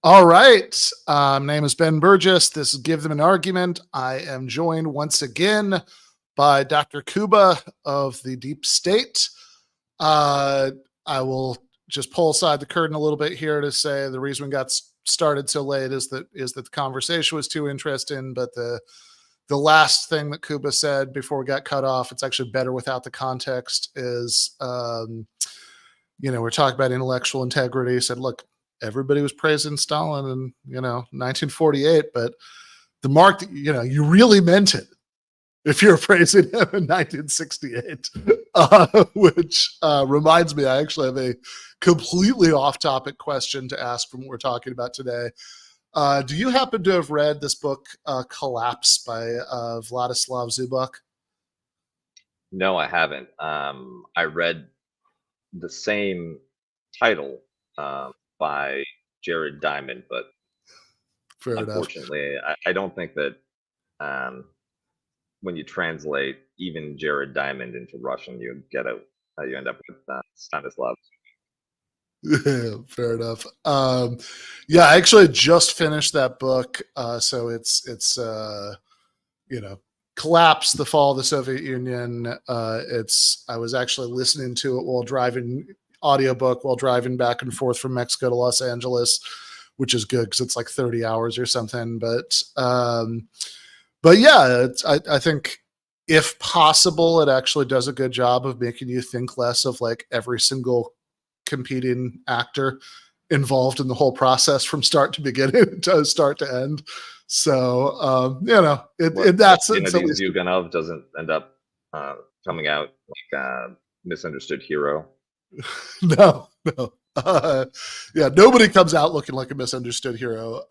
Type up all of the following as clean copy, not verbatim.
All right. My name is Ben Burgis. This is Give Them an Argument. I am joined once again by Dr. Kuba of the Deep State. I will just pull aside the curtain a little bit here to say the reason we got started so late is that the conversation was too interesting, but the last thing that Kuba said before we got cut off, it's actually better without the context, is we're talking about intellectual integrity. He said, look, everybody was praising Stalin in 1948, but the mark, you really meant it if you're praising him in 1968. Which reminds me, I actually have a completely off-topic question to ask from what we're talking about today. Do you happen to have read this book, Collapse, by Vladislav Zubok? No, I haven't. I read the same title by Jared Diamond, but Fair unfortunately, I don't think that when you translate even Jared Diamond into Russian, you end up with Stanislav. Yeah, fair enough. I actually just finished that book. So it's Collapse, the Fall of the Soviet Union. I was actually listening to it while driving, audiobook while driving back and forth from Mexico to Los Angeles, which is good because it's like 30 hours or something. But yeah, I think if possible, it actually does a good job of making you think less of like every single competing actor involved in the whole process from start to beginning to start to end. So, in that sense, at least Yuganov doesn't end up coming out like a misunderstood hero. No. Nobody comes out looking like a misunderstood hero.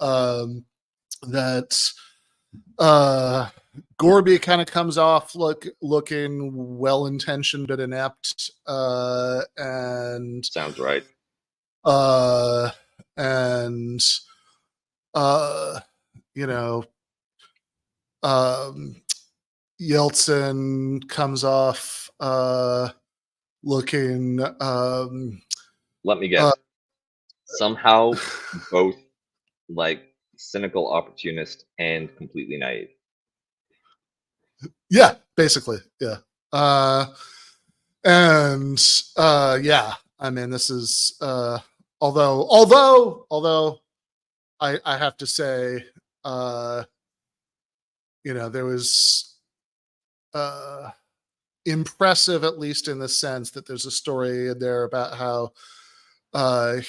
Gorby kind of comes off looking well-intentioned but inept. And sounds right. Yeltsin comes off looking let me guess, somehow both like cynical opportunist and completely naive. Yeah, basically. Yeah. I mean, this is although I have to say there was impressive, at least in the sense that there's a story in there about how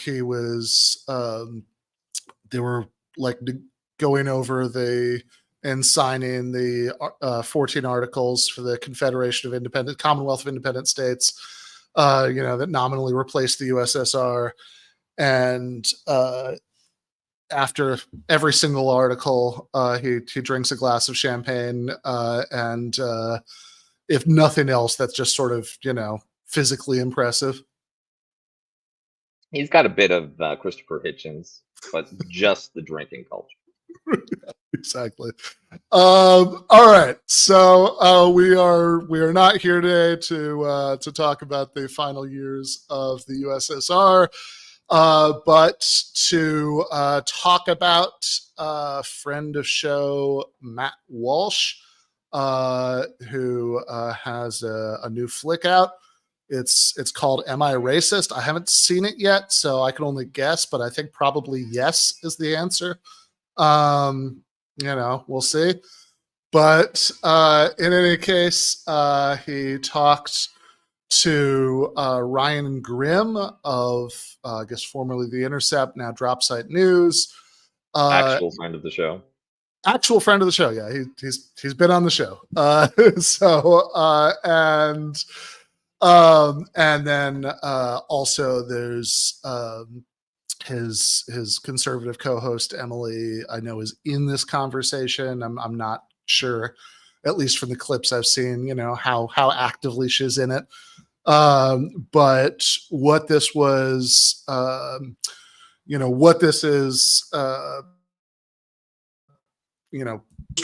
he was they were like going over and signing the 14 articles for the Confederation of Commonwealth of Independent States, that nominally replaced the USSR. And after every single article, he drinks a glass of champagne, and if nothing else, that's just sort of physically impressive. He's got a bit of Christopher Hitchens, but just the drinking culture. Exactly. All right. So we are not here today to talk about the final years of the USSR, but to talk about friend of show Matt Walsh, who has a new flick out. It's called Am I Racist? I haven't seen it yet, so I can only guess, but I think probably yes is the answer. We'll see. But in any case, he talked to Ryan Grimm of, I guess, formerly The Intercept, now Dropsite News. Actual friend of the show. Actual friend of the show, yeah. He's been on the show. And then also there's his conservative co-host Emily, I know, is in this conversation. I'm not sure, at least from the clips I've seen, how actively she's in it. But what this was, what this is,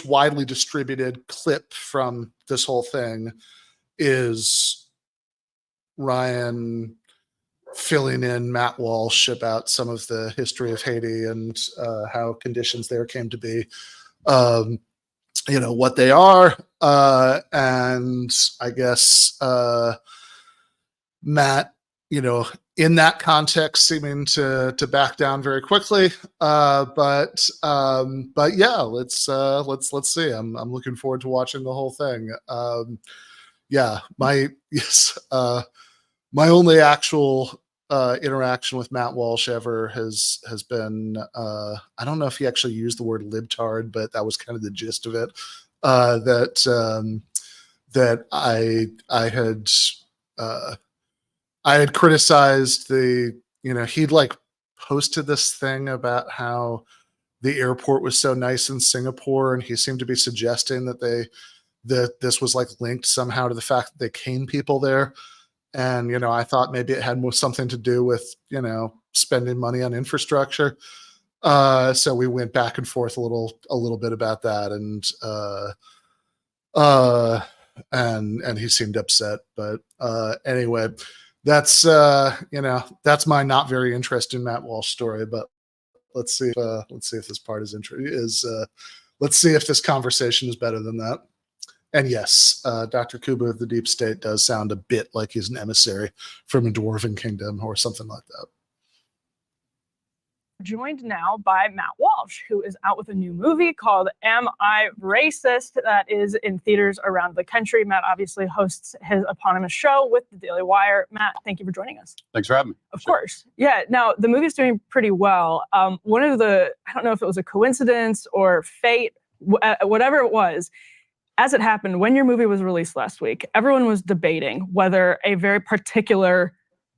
widely distributed clip from this whole thing is Ryan filling in Matt Walsh about some of the history of Haiti and how conditions there came to be, what they are. And I guess Matt, in that context, seeming to back down very quickly. But yeah, let's see. I'm looking forward to watching the whole thing. My only actual interaction with Matt Walsh ever has been, I don't know if he actually used the word libtard, but that was kind of the gist of it. That I had criticized he'd like posted this thing about how the airport was so nice in Singapore, and he seemed to be suggesting that this was like linked somehow to the fact that they cane people there. And, I thought maybe it had something to do with, spending money on infrastructure. So we went back and forth a little bit about that. And he seemed upset, but anyway, that's my not very interesting Matt Walsh story, but let's see if this part let's see if this conversation is better than that. And yes, Dr. Kuba of the Deep State does sound a bit like he's an emissary from a dwarven kingdom or something like that. Joined now by Matt Walsh, who is out with a new movie called Am I Racist? That is in theaters around the country. Matt obviously hosts his eponymous show with the Daily Wire. Matt, thank you for joining us. Thanks for having me. Of course. Yeah. Now, the movie's doing pretty well. I don't know if it was a coincidence or fate, whatever it was. As it happened, when your movie was released last week, everyone was debating whether a very particular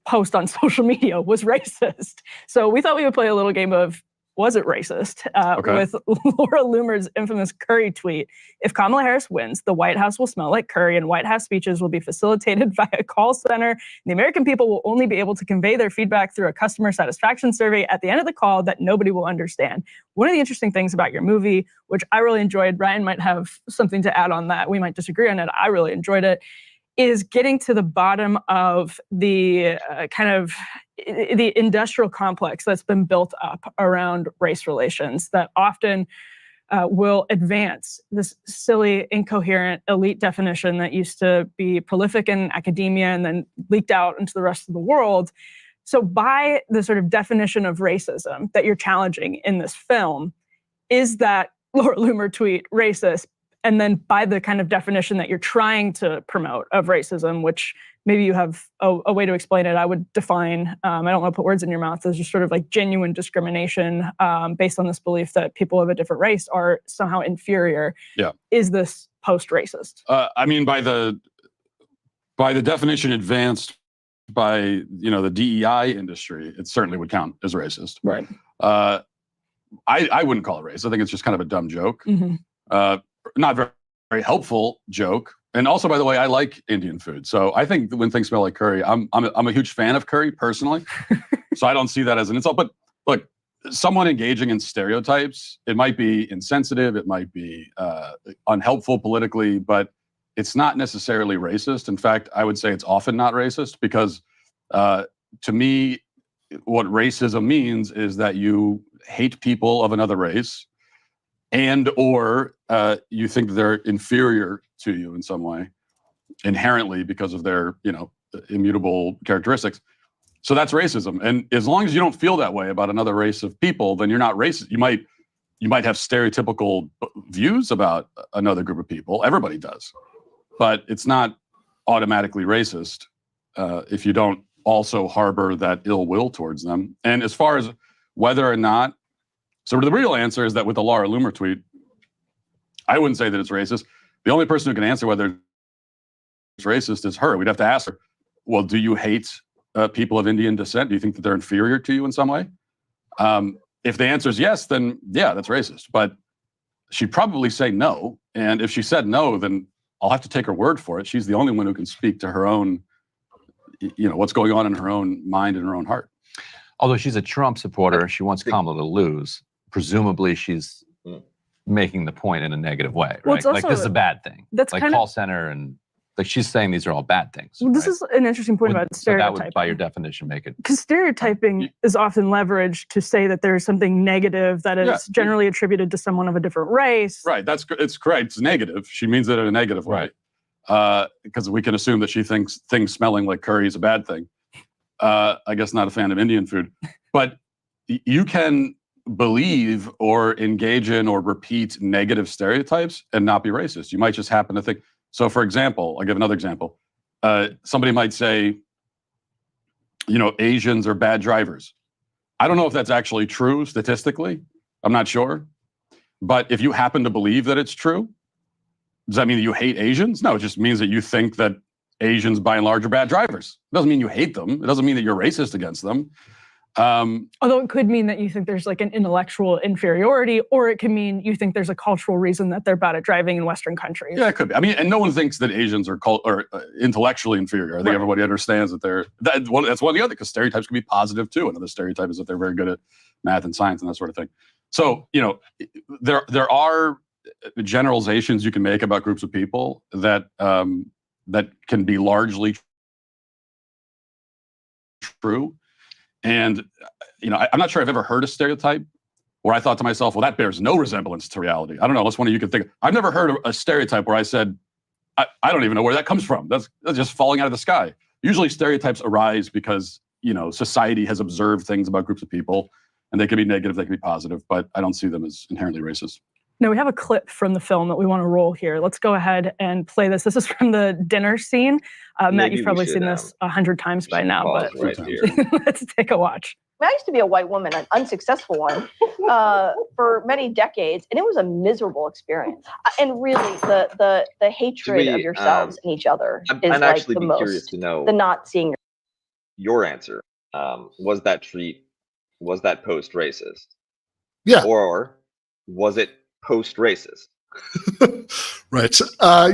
post on social media was racist. So we thought we would play a little game of Was It Racist? With Laura Loomer's infamous curry tweet. If Kamala Harris wins, the White House will smell like curry and White House speeches will be facilitated by a call center. And the American people will only be able to convey their feedback through a customer satisfaction survey at the end of the call that nobody will understand. One of the interesting things about your movie, which I really enjoyed, Ryan might have something to add on that, we might disagree on it, I really enjoyed it, is getting to the bottom of the the industrial complex that's been built up around race relations that often will advance this silly, incoherent, elite definition that used to be prolific in academia and then leaked out into the rest of the world. So by the sort of definition of racism that you're challenging in this film, is that Laura Loomer tweet racist? And then by the kind of definition that you're trying to promote of racism, which maybe you have a way to explain it, I would define, I don't want to put words in your mouth, as just sort of like genuine discrimination based on this belief that people of a different race are somehow inferior. Yeah. Is this post-racist? I mean, by the definition advanced by, the DEI industry, it certainly would count as racist. Right. I wouldn't call it racist. I think it's just kind of a dumb joke. Mm-hmm. Not very, very helpful joke. And also, by the way, I like Indian food. So I think when things smell like curry, I'm a huge fan of curry personally. So I don't see that as an insult. But look, someone engaging in stereotypes, it might be insensitive, it might be unhelpful politically, but it's not necessarily racist. In fact, I would say it's often not racist because to me, what racism means is that you hate people of another race and or you think they're inferior to you in some way inherently because of their immutable characteristics. So that's racism. And as long as you don't feel that way about another race of people, then you're not racist. You might have stereotypical views about another group of people. Everybody does, but it's not automatically racist if you don't also harbor that ill will towards them. And as far as whether or not, so the real answer is that with the Laura Loomer tweet, I wouldn't say that it's racist. The only person who can answer whether it's racist is her. We'd have to ask her, well, do you hate people of Indian descent? Do you think that they're inferior to you in some way? If the answer is yes, then yeah, that's racist. But she'd probably say no. And if she said no, then I'll have to take her word for it. She's the only one who can speak to her own, what's going on in her own mind and her own heart. Although she's a Trump supporter, she wants Kamala to lose. Presumably, she's making the point in a negative way, right? Well, like this is a bad thing. That's like kind call center and Like she's saying these are all bad things. Well, this right? is an interesting point about So that stereotyping. would, by your definition, make it. Because stereotyping is often leveraged to say that there's something negative that is generally attributed to someone of a different race. Right. It's correct. It's negative. She means it in a negative way. Because we can assume that she thinks things smelling like curry is a bad thing. I guess not a fan of Indian food. But you can believe or engage in or repeat negative stereotypes and not be racist. You might just happen to think. So, for example, I'll give another example. Somebody might say, Asians are bad drivers. I don't know if that's actually true statistically. I'm not sure. But if you happen to believe that it's true, does that mean that you hate Asians? No, it just means that you think that Asians, by and large, are bad drivers. It doesn't mean you hate them. It doesn't mean that you're racist against them. Although it could mean that you think there's like an intellectual inferiority, or it can mean you think there's a cultural reason that they're bad at driving in Western countries. Yeah, it could be. I mean, and no one thinks that Asians are intellectually inferior. I think everybody understands that that's one of the other, because stereotypes can be positive too. Another stereotype is that they're very good at math and science and that sort of thing. So, there are generalizations you can make about groups of people that can be largely true. And, I'm not sure I've ever heard a stereotype where I thought to myself, well, that bears no resemblance to reality. I don't know. Unless one of you can think. I've never heard a stereotype where I said, I don't even know where that comes from. That's just falling out of the sky. Usually stereotypes arise because, society has observed things about groups of people, and they can be negative, they can be positive, but I don't see them as inherently racist. Now, we have a clip from the film that we want to roll here. Let's go ahead and play this. This is from the dinner scene. Matt, you've probably seen this 100 times by now, but let's take a watch. I used to be a white woman, an unsuccessful one, for many decades, and it was a miserable experience. And really, the hatred of yourselves and each other is I'd like actually the be most. curious to know the not seeing your answer. Was that post-racist? Yeah. Or was it post-racist? Right.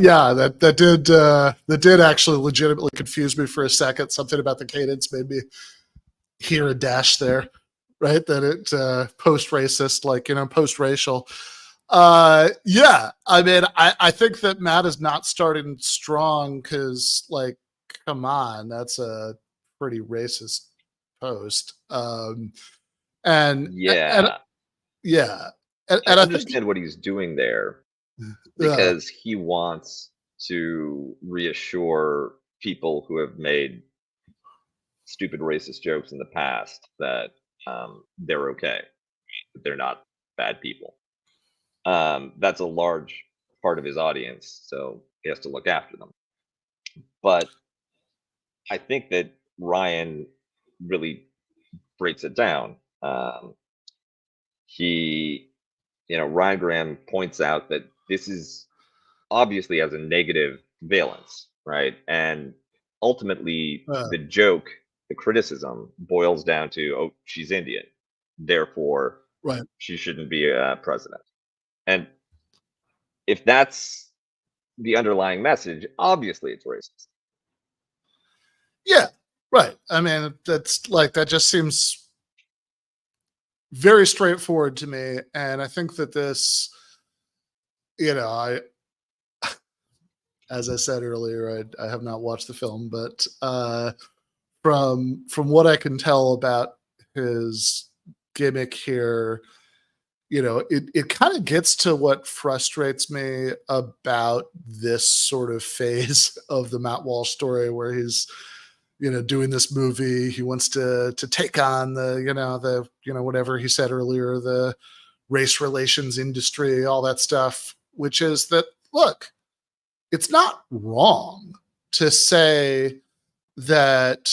Yeah, that did actually legitimately confuse me for a second. Something about the cadence made me hear a dash there, right? That it post-racist, like, post-racial. Yeah, I mean, I think that Matt is not starting strong because, like, come on, that's a pretty racist post. And yeah. And I I understand think what he's doing there, because he wants to reassure people who have made stupid racist jokes in the past that they're okay, that they're not bad people. That's a large part of his audience, so he has to look after them. But I think that Ryan really breaks it down. Ryan Graham points out that this is obviously has a negative valence, right? And ultimately, the joke, the criticism boils down to, oh, she's Indian, therefore she shouldn't be a president. And if that's the underlying message, obviously it's racist. Yeah, right. I mean, that just seems very straightforward to me. And I think that this, as I said earlier, I have not watched the film, but from what I can tell about his gimmick here, it kind of gets to what frustrates me about this sort of phase of the Matt Walsh story, where he's doing this movie. He wants to take on the whatever he said earlier, the race relations industry, all that stuff, which is that, look, it's not wrong to say that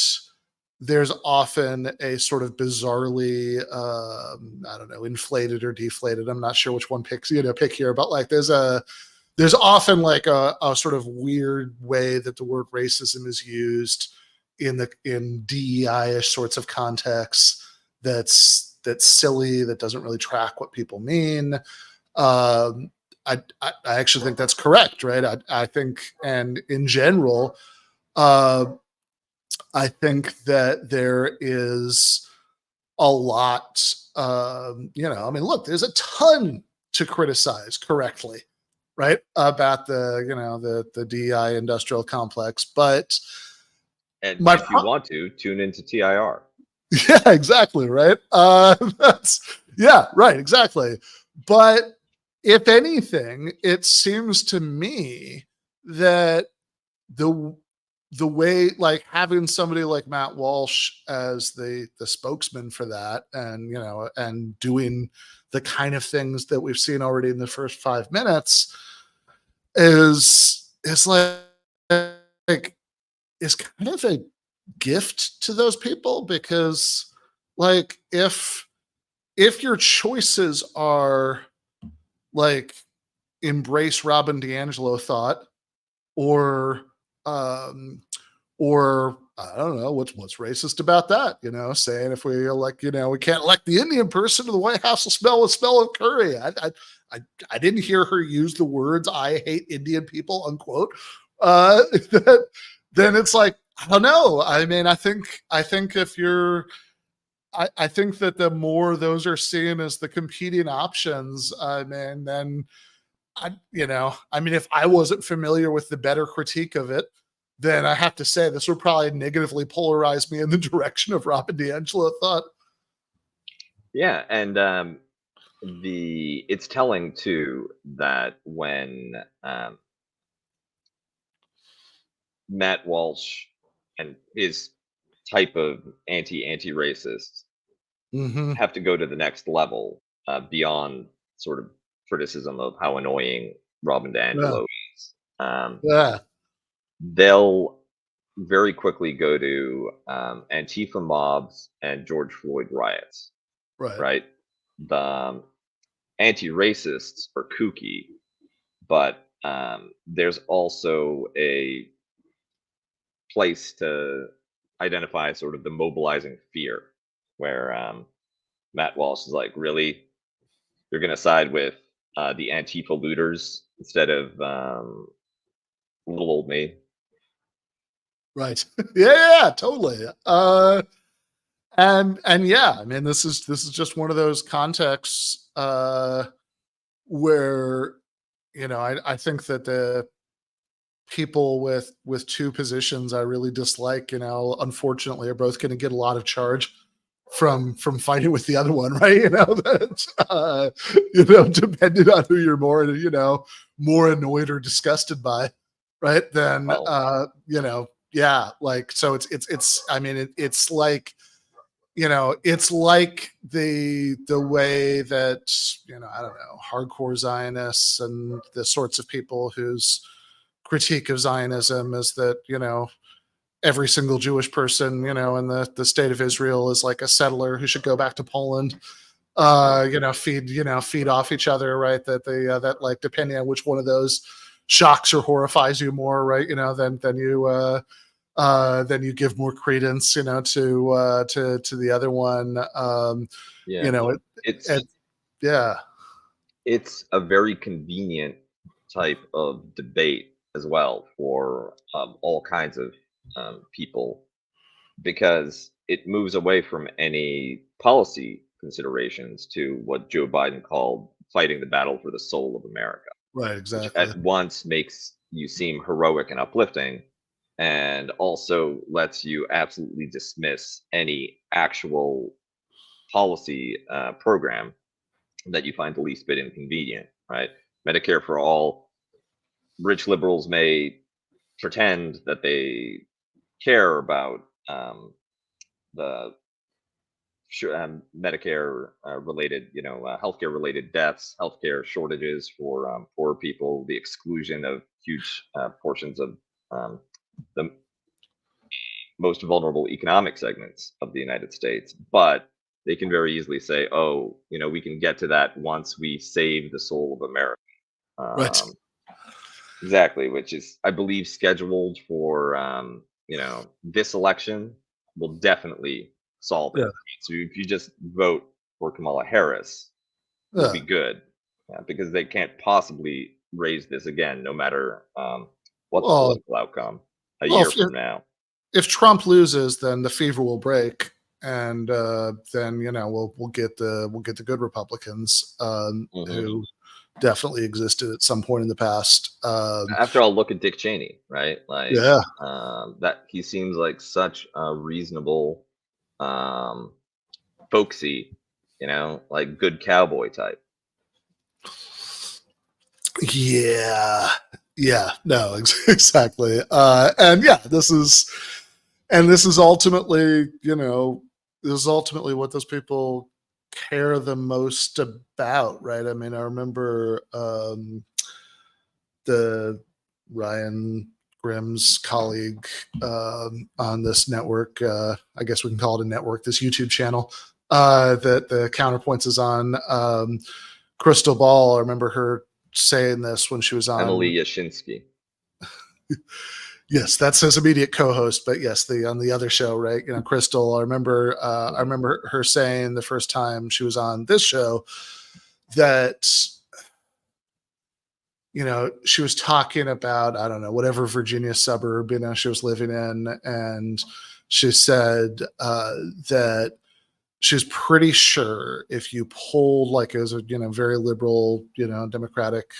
there's often a sort of bizarrely, I don't know, inflated or deflated. I'm not sure which one pick here, but like there's often like a sort of weird way that the word racism is used in DEI-ish sorts of contexts that's silly, that doesn't really track what people mean. I actually think that's correct, right? I think, and in general, I think that there is a lot, I mean, look, there's a ton to criticize correctly, right? About the DEI industrial complex. But And my if you want to, tune into TIR. yeah, exactly, right? Right, exactly. But if anything, it seems to me that the way, like, having somebody like Matt Walsh as the spokesman for that, and and doing the kind of things that we've seen already in the first 5 minutes is like is kind of a gift to those people, because like if your choices are like embrace Robin DiAngelo thought, or um I don't know what's racist about that, saying if we elect, we can't elect the Indian person to the White House will smell the smell of curry. I didn't hear her use the words "I hate Indian people" unquote. Then it's like, I don't know. I mean, I think if you're, I think that the more those are seen as the competing options, I mean, then I mean, if I wasn't familiar with the better critique of it, then I have to say this would probably negatively polarize me in the direction of Robin DiAngelo thought. Yeah, and it's telling too that when Matt Walsh and his type of anti-racist Mm-hmm. have to go to the next level beyond sort of criticism of how annoying Robin DiAngelo is. Yeah. They'll very quickly go to Antifa mobs and George Floyd riots, Right. right? The anti-racists are kooky, but there's also a place to identify sort of the mobilizing fear, where Matt Walsh is like, really, you're going to side with the Antifa looters instead of little old me? Right. Yeah, totally. And yeah, I mean, this is just one of those contexts where I think that the people with two positions I really dislike, unfortunately, are both going to get a lot of charge from fighting with the other one, right? That's depending on who you're more annoyed or disgusted by, right? Then yeah, like, so it's I mean, it's like, it's like the way that, I don't know, hardcore Zionists and the sorts of people whose critique of Zionism is that, every single Jewish person, in the state of Israel is like a settler who should go back to Poland. Feed off each other, right? That that, like, depending on which one of those shocks or horrifies you more, right? Then you give more credence, to the other one. It's a very convenient type of debate as well for all kinds of people, because it moves away from any policy considerations to what Joe Biden called fighting the battle for the soul of America. Right, Which exactly. at once makes you seem heroic and uplifting, and also lets you absolutely dismiss any actual policy program that you find the least bit inconvenient, right? Medicare for all, rich liberals may pretend that they care about the Medicare related, healthcare related deaths, healthcare shortages for poor people, the exclusion of huge portions of the most vulnerable economic segments of the United States. But they can very easily say, oh, we can get to that once we save the soul of America. Right. Exactly, which is, I believe, scheduled for, this election will definitely solve it. Yeah. So if you just vote for Kamala Harris, we'll be good, because they can't possibly raise this again, no matter what the political outcome a year from now. If Trump loses, then the fever will break, and then we'll get the good Republicans who definitely existed at some point in the past. After all, look at Dick Cheney, right? Like, Yeah. that he seems like such a reasonable, folksy, like good cowboy type. Yeah. Yeah. No, exactly. And yeah, this is ultimately, this is ultimately what those people care the most about, right? I mean, I remember the Ryan Grimm's colleague on this network, I guess we can call it a network, this YouTube channel that the Counterpoints is on, Crystal Ball. I remember her saying this when she was on Emily Yashinsky. Yes, that's his immediate co-host, but yes, on the other show, right? Crystal. I remember her saying the first time she was on this show that she was talking about, I don't know, whatever Virginia suburb she was living in, and she said that she's pretty sure if you polled, like, it was a very liberal Democratic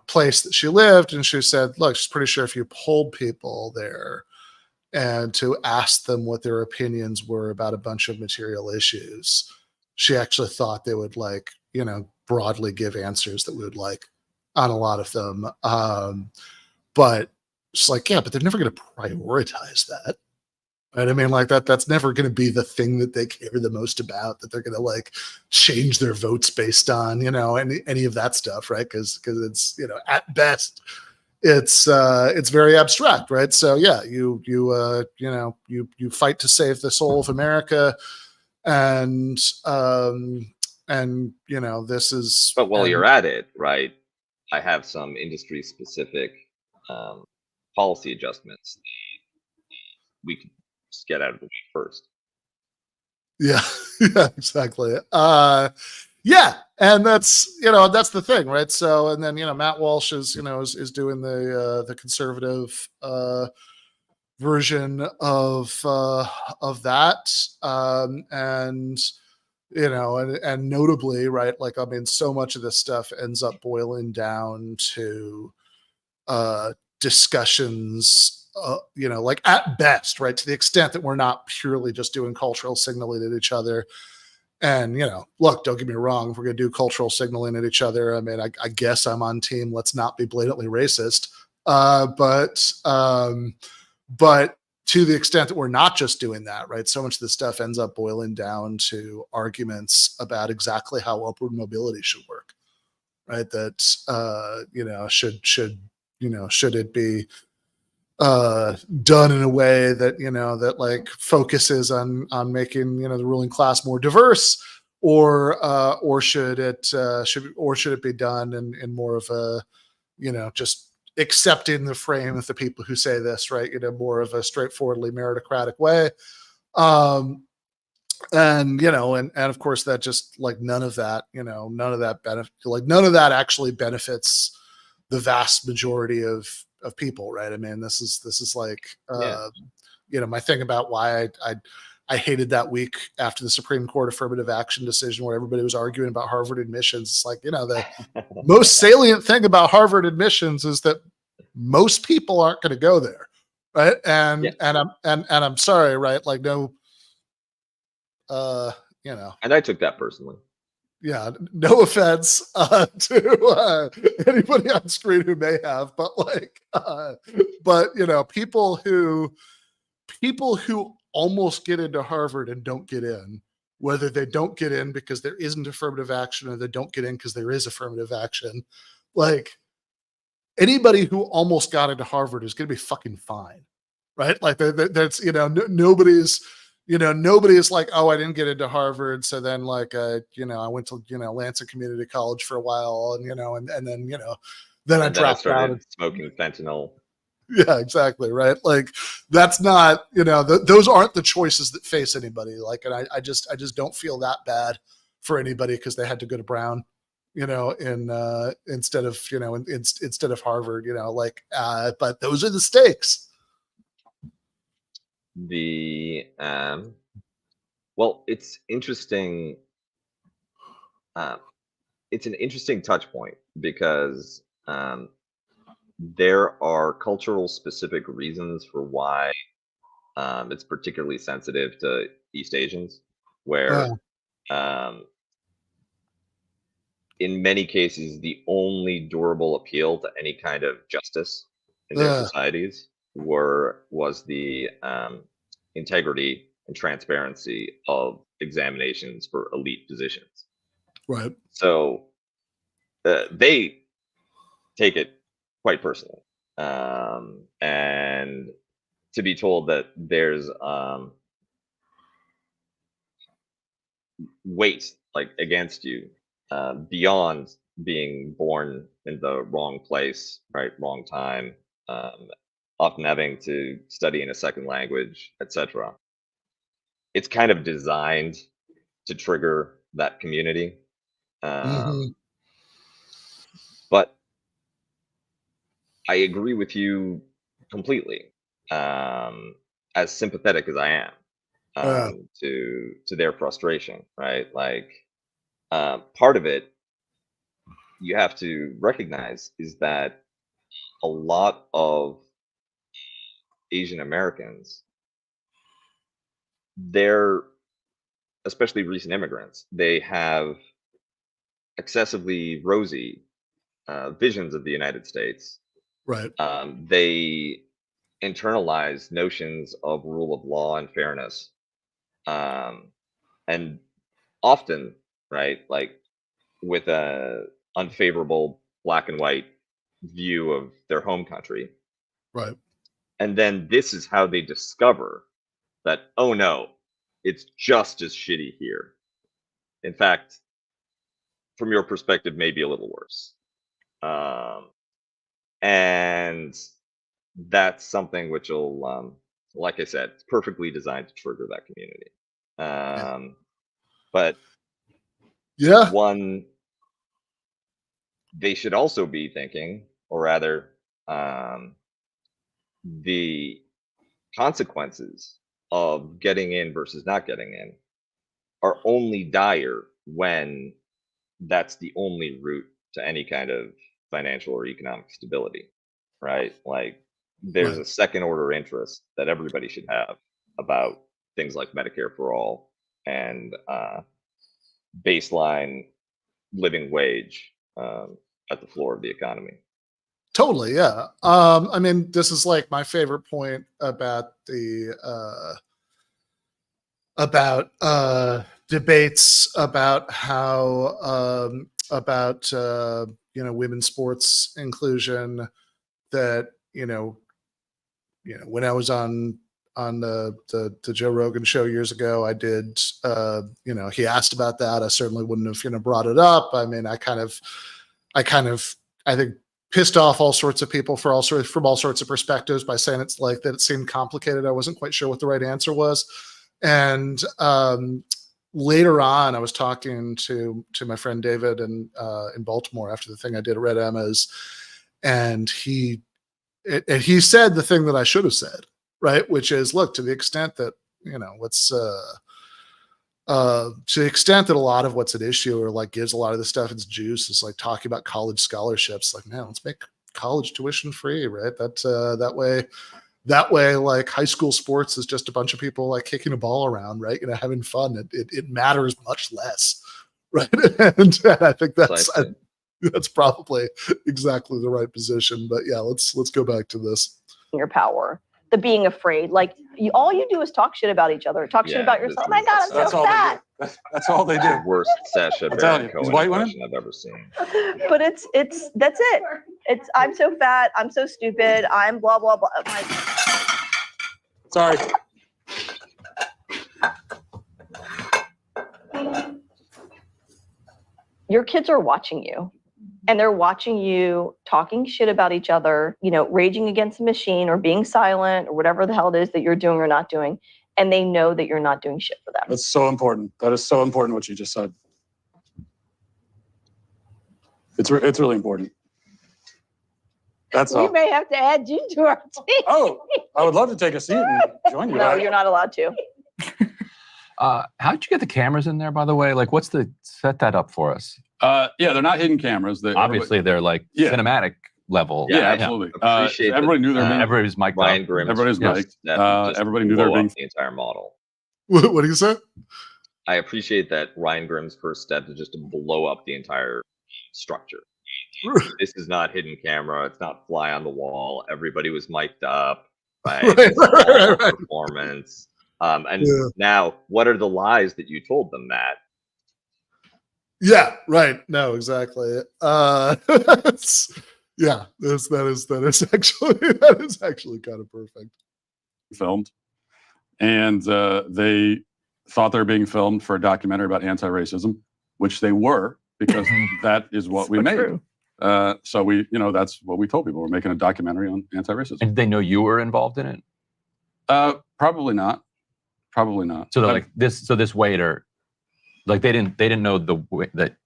place that she lived, and she said, look, she's pretty sure if you polled people there and to ask them what their opinions were about a bunch of material issues, she actually thought they would broadly give answers that we would like on a lot of them. But it's like, yeah, but they're never going to prioritize that. Right? I mean, like that's never going to be the thing that they care the most about, that they're going to change their votes based on, any of that stuff, right? Because it's, at best, it's very abstract, right? So yeah, you fight to save the soul of America, and this is. But while you're at it, right, I have some industry specific policy adjustments we could just get out of the way first. Yeah, yeah, exactly. Yeah, and that's that's the thing, right? So, and then Matt Walsh is is doing the conservative version of that, and and notably, right? Like, I mean, so much of this stuff ends up boiling down to discussions. Like, at best, right, to the extent that we're not purely just doing cultural signaling at each other. And look, don't get me wrong, if we're going to do cultural signaling at each other, I mean, I guess I'm on team let's not be blatantly racist, but to the extent that we're not just doing that, right, so much of this stuff ends up boiling down to arguments about exactly how upward mobility should work, right? That should it be done in a way that that focuses on making the ruling class more diverse, or should it be done in more of a just accepting the frame of the people who say this, right, more of a straightforwardly meritocratic way, and of course that just none of that actually benefits the vast majority of people, right? I mean, this is my thing about why I hated that week after the Supreme Court affirmative action decision, where everybody was arguing about Harvard admissions. It's like, the most salient thing about Harvard admissions is that most people aren't going to go there, right? And I'm sorry, right? Like, no, and I took that personally. Yeah, no offense to anybody on screen who may have, but people who almost get into Harvard and don't get in, whether they don't get in because there isn't affirmative action, or they don't get in because there is affirmative action, like, anybody who almost got into Harvard is going to be fucking fine, right? Like, that's nobody's. Nobody's like, oh, I didn't get into Harvard, so then I went to Lansing Community College for a while, and then I dropped out and smoking fentanyl. Yeah, exactly, right. Like, that's not those aren't the choices that face anybody. Like, and I just don't feel that bad for anybody because they had to go to Brown, instead of instead of Harvard, but those are the stakes. Well, it's interesting. it's an interesting touch point because there are cultural specific reasons for why it's particularly sensitive to East Asians, where in many cases, the only durable appeal to any kind of justice in their societies was the integrity and transparency of examinations for elite positions. Right. So they take it quite personally, and to be told that there's weight like against you beyond being born in the wrong place, right, wrong time, often having to study in a second language, etc. It's kind of designed to trigger that community. But I agree with you completely, as sympathetic as I am to their frustration, right? Like, part of it you have to recognize is that a lot of Asian Americans, they're, especially recent immigrants, they have excessively rosy visions of the United States. Right. They internalize notions of rule of law and fairness, and often, right, like with a unfavorable black and white view of their home country. Right. And then this is how they discover that, oh no, it's just as shitty here. In fact, from your perspective, maybe a little worse. And that's something which will, like I said, it's perfectly designed to trigger that community. But one, they should also be thinking, or rather, the consequences of getting in versus not getting in are only dire when that's the only route to any kind of financial or economic stability, right? Like, there's a second order interest that everybody should have about things like Medicare for all and baseline living wage at the floor of the economy. Totally, yeah. I mean, this is like my favorite point about the debates about how women's sports inclusion. That when I was on the Joe Rogan show years ago, I did he asked about that. I certainly wouldn't have brought it up. I mean, I think pissed off all sorts of people from all sorts of perspectives by saying it's like that it seemed complicated. I wasn't quite sure what the right answer was. And later on, I was talking to my friend David in Baltimore after the thing I did at Red Emma's, and he said the thing that I should have said, right? Which is, look, to the extent that to the extent that a lot of what's at issue or like gives a lot of this stuff its juice is like talking about college scholarships. Like, man, let's make college tuition free, right? That way, like high school sports is just a bunch of people like kicking a ball around, right? Having fun. It matters much less, right? And I think that's probably exactly the right position. But yeah, let's go back to this. Your power, the being afraid, like all you do is talk shit about each other, talk shit about yourself. Oh my God, I'm so fat. That's all they do. The worst Sacha Baron Cohen impression I've ever seen. But it's that's it. It's I'm so fat, I'm so stupid, I'm blah blah blah. Sorry. Your kids are watching you. And they're watching you talking shit about each other, raging against the machine or being silent or whatever the hell it is that you're doing or not doing. And they know that you're not doing shit for them. That's so important. That is so important what you just said. It's really important. That's all. We may have to add you to our team. Oh, I would love to take a seat and join you. No, you're not allowed to. How'd you get the cameras in there, by the way? Like, set that up for us? Yeah, they're not hidden cameras. Obviously, they're like Yeah. cinematic level. Yeah, Yeah, I absolutely. appreciate everybody that, knew they were being. Everybody's mic'd Ryan up. Grimm's Everybody's first mic'd. step to just Everybody knew they were blow up being. the entire model. What do you say? I appreciate that Ryan Grimm's first step is just to blow up the entire structure. This is not hidden camera. It's not fly on the wall. Everybody was mic'd up. Right? Right. Performance. And Yeah. now, what are the lies that you told them, Matt? Yeah, right. No, exactly. Yeah, that is actually kind of perfect. Filmed, and they thought they were being filmed for a documentary about anti-racism, which they were, because that is what we made. True. So we, that's what we told people. We're making a documentary on anti-racism. And did they know you were involved in it? Probably not. Probably not. So they're like this. So this waiter, like they didn't know that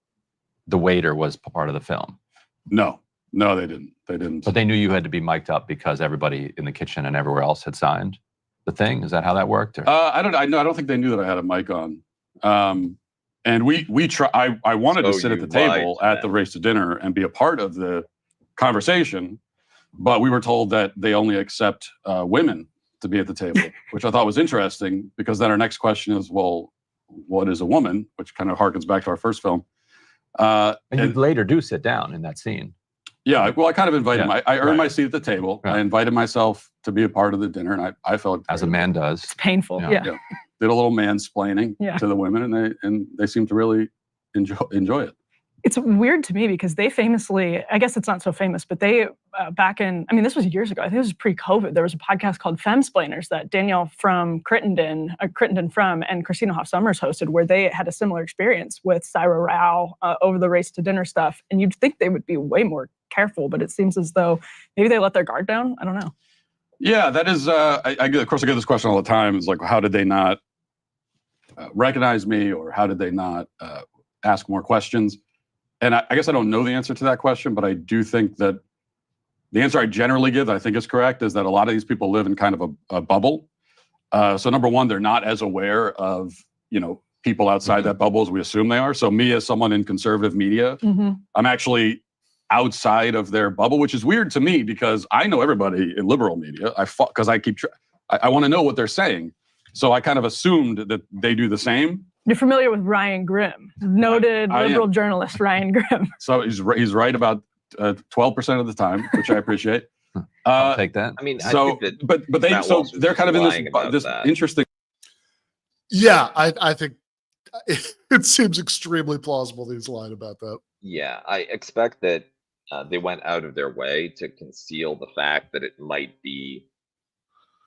the waiter was part of the film. No, they didn't. They didn't. But they knew you had to be mic'd up because everybody in the kitchen and everywhere else had signed the thing. Is that how that worked? Or? I don't think they knew that I had a mic on. And we try. I wanted to sit at the table at the Race to Dinner and be a part of the conversation, but we were told that they only accept women to be at the table, which I thought was interesting, because then our next question is, well, what is a woman? Which kind of harkens back to our first film. And you later do sit down in that scene. Yeah, well, I kind of invited him. I earned Right. my seat at the table. Right. I invited myself to be a part of the dinner, and I felt As a great. man does. It's painful. Yeah. Yeah. Yeah. Did a little mansplaining to the women, and they seemed to really enjoy it. It's weird to me because they famously, I guess it's not so famous, but they back in, this was years ago. I think this was pre-COVID. There was a podcast called Femsplainers that Danielle from Crittenden from, and Christina Hoff Sommers hosted, where they had a similar experience with Syra Rao over the Race to Dinner stuff. And you'd think they would be way more careful, but it seems as though maybe they let their guard down. I don't know. Yeah, that is. Of course, I get this question all the time. It's like, how did they not recognize me, or how did they not ask more questions? And I guess I don't know the answer to that question, but I do think that the answer I generally give, I think is correct, is that a lot of these people live in kind of a bubble. So number one, they're not as aware of, people outside that bubble as we assume they are. So me, as someone in conservative media, I'm actually outside of their bubble, which is weird to me, because I know everybody in liberal media. Because I want to know what they're saying. So I kind of assumed that they do the same. You're familiar with Ryan Grimm, noted liberal journalist Ryan Grimm. So he's right about 12% of the time, which I appreciate. I'll take that. I think that but they're kind of in this interesting. Yeah, I think it seems extremely plausible that he's lying about that. Yeah, I expect that they went out of their way to conceal the fact that it might be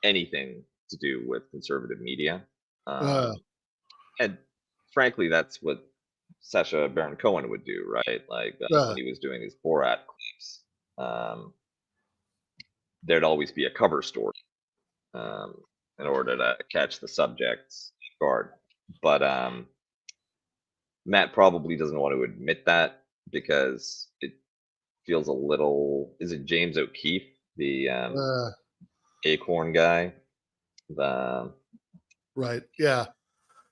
anything to do with conservative media. And frankly, that's what Sacha Baron Cohen would do, right? Like when he was doing his Borat clips, there'd always be a cover story in order to catch the subject's guard. But Matt probably doesn't want to admit that, because it feels a little. Is it James O'Keefe, the Acorn guy? Right. Yeah.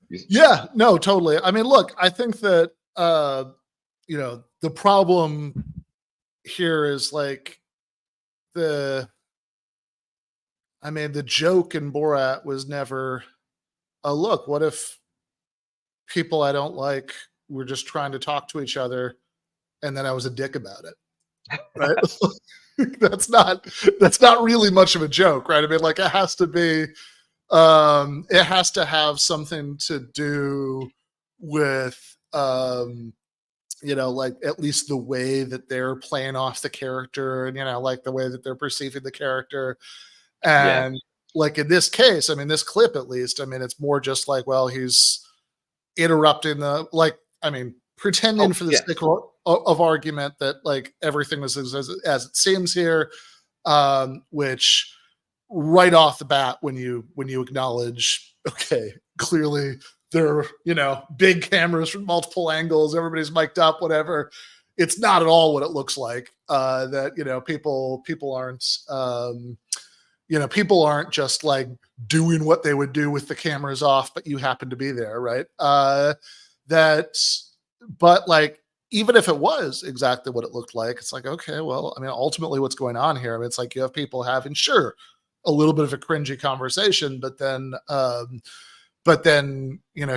Yeah, no, totally. Look, I think that, the problem here is like the joke in Borat was never, look, what if people I don't like were just trying to talk to each other and then I was a dick about it. Right? That's not really much of a joke, right? It has to be, it has to have something to do with at least the way that they're playing off the character, and the way that they're perceiving the character. And in this case, this clip at least, it's more just like, well, he's interrupting pretending for the sake of argument that everything was as it seems here, which right off the bat, when you acknowledge, okay, clearly there are, big cameras from multiple angles, everybody's mic'd up, whatever. It's not at all what it looks like. That, people aren't just doing what they would do with the cameras off, but you happen to be there, right? But even if it was exactly what it looked like, it's like, okay, well, I mean, ultimately what's going on here? I mean, it's like you have people having, sure, a little bit of a cringy conversation, but then,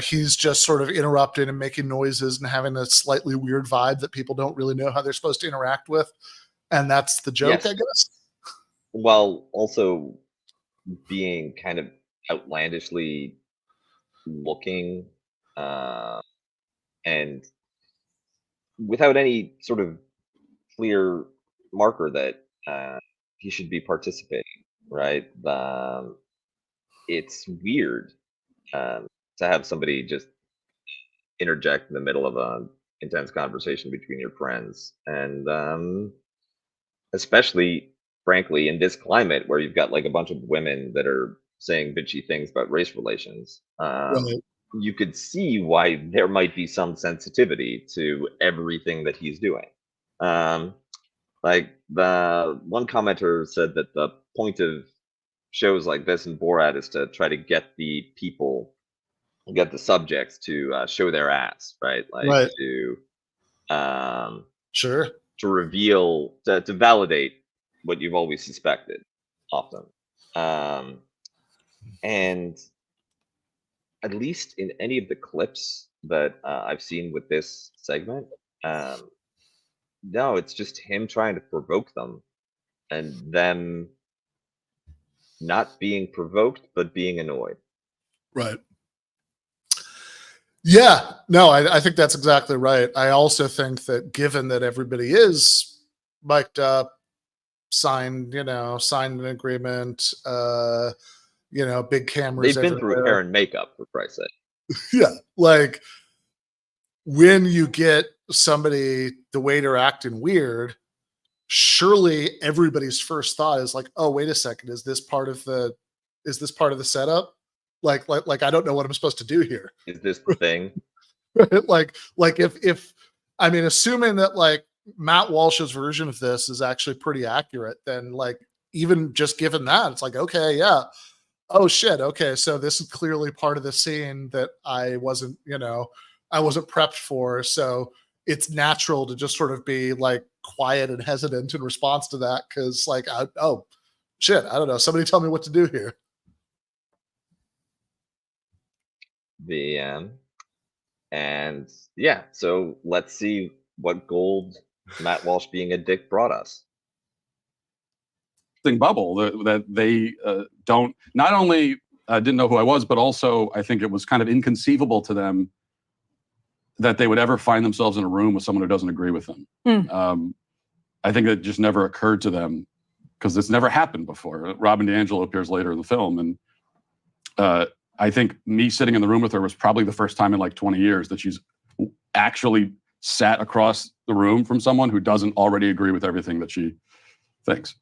he's just sort of interrupting and making noises and having a slightly weird vibe that people don't really know how they're supposed to interact with. And that's the joke, Yes. I guess. While also being kind of outlandishly looking, and without any sort of clear marker that he should be participating, right? It's weird to have somebody just interject in the middle of an intense conversation between your friends, and especially, frankly, in this climate where you've got like a bunch of women that are saying bitchy things about race relations. Right. You could see why there might be some sensitivity to everything that he's doing. Like the one commenter said that the point of shows like this and Borat is to try to get the subjects to show their ass, right? Like Right. to Sure. reveal, to validate what you've always suspected, often. And at least in any of the clips that I've seen with this segment, no, it's just him trying to provoke them and them not being provoked, but being annoyed. Right. Yeah, no, I think that's exactly right. I also think that given that everybody is mic'd up, signed an agreement, big cameras They've been through everywhere. hair and makeup, for Christ's sake. Yeah, like when you get somebody, the waiter acting weird, surely everybody's first thought is like, oh, wait a second, is this part of the setup? Like I don't know what I'm supposed to do here. Is this the thing? like if I mean, assuming that like Matt Walsh's version of this is actually pretty accurate, then like even just given that, it's like, okay, yeah. Oh shit, okay, so this is clearly part of the scene that I wasn't prepped for. So it's natural to just sort of be like quiet and hesitant in response to that, because like, oh shit, I don't know. Somebody tell me what to do here. And yeah, so let's see what gold Matt Walsh being a dick brought us. Bubble that they don't not only didn't know who I was, but also I think it was kind of inconceivable to them that they would ever find themselves in a room with someone who doesn't agree with them. I think it just never occurred to them because it's never happened before. Robin DiAngelo appears later in the film, and I think me sitting in the room with her was probably the first time in like 20 years that she's actually sat across the room from someone who doesn't already agree with everything that she thinks.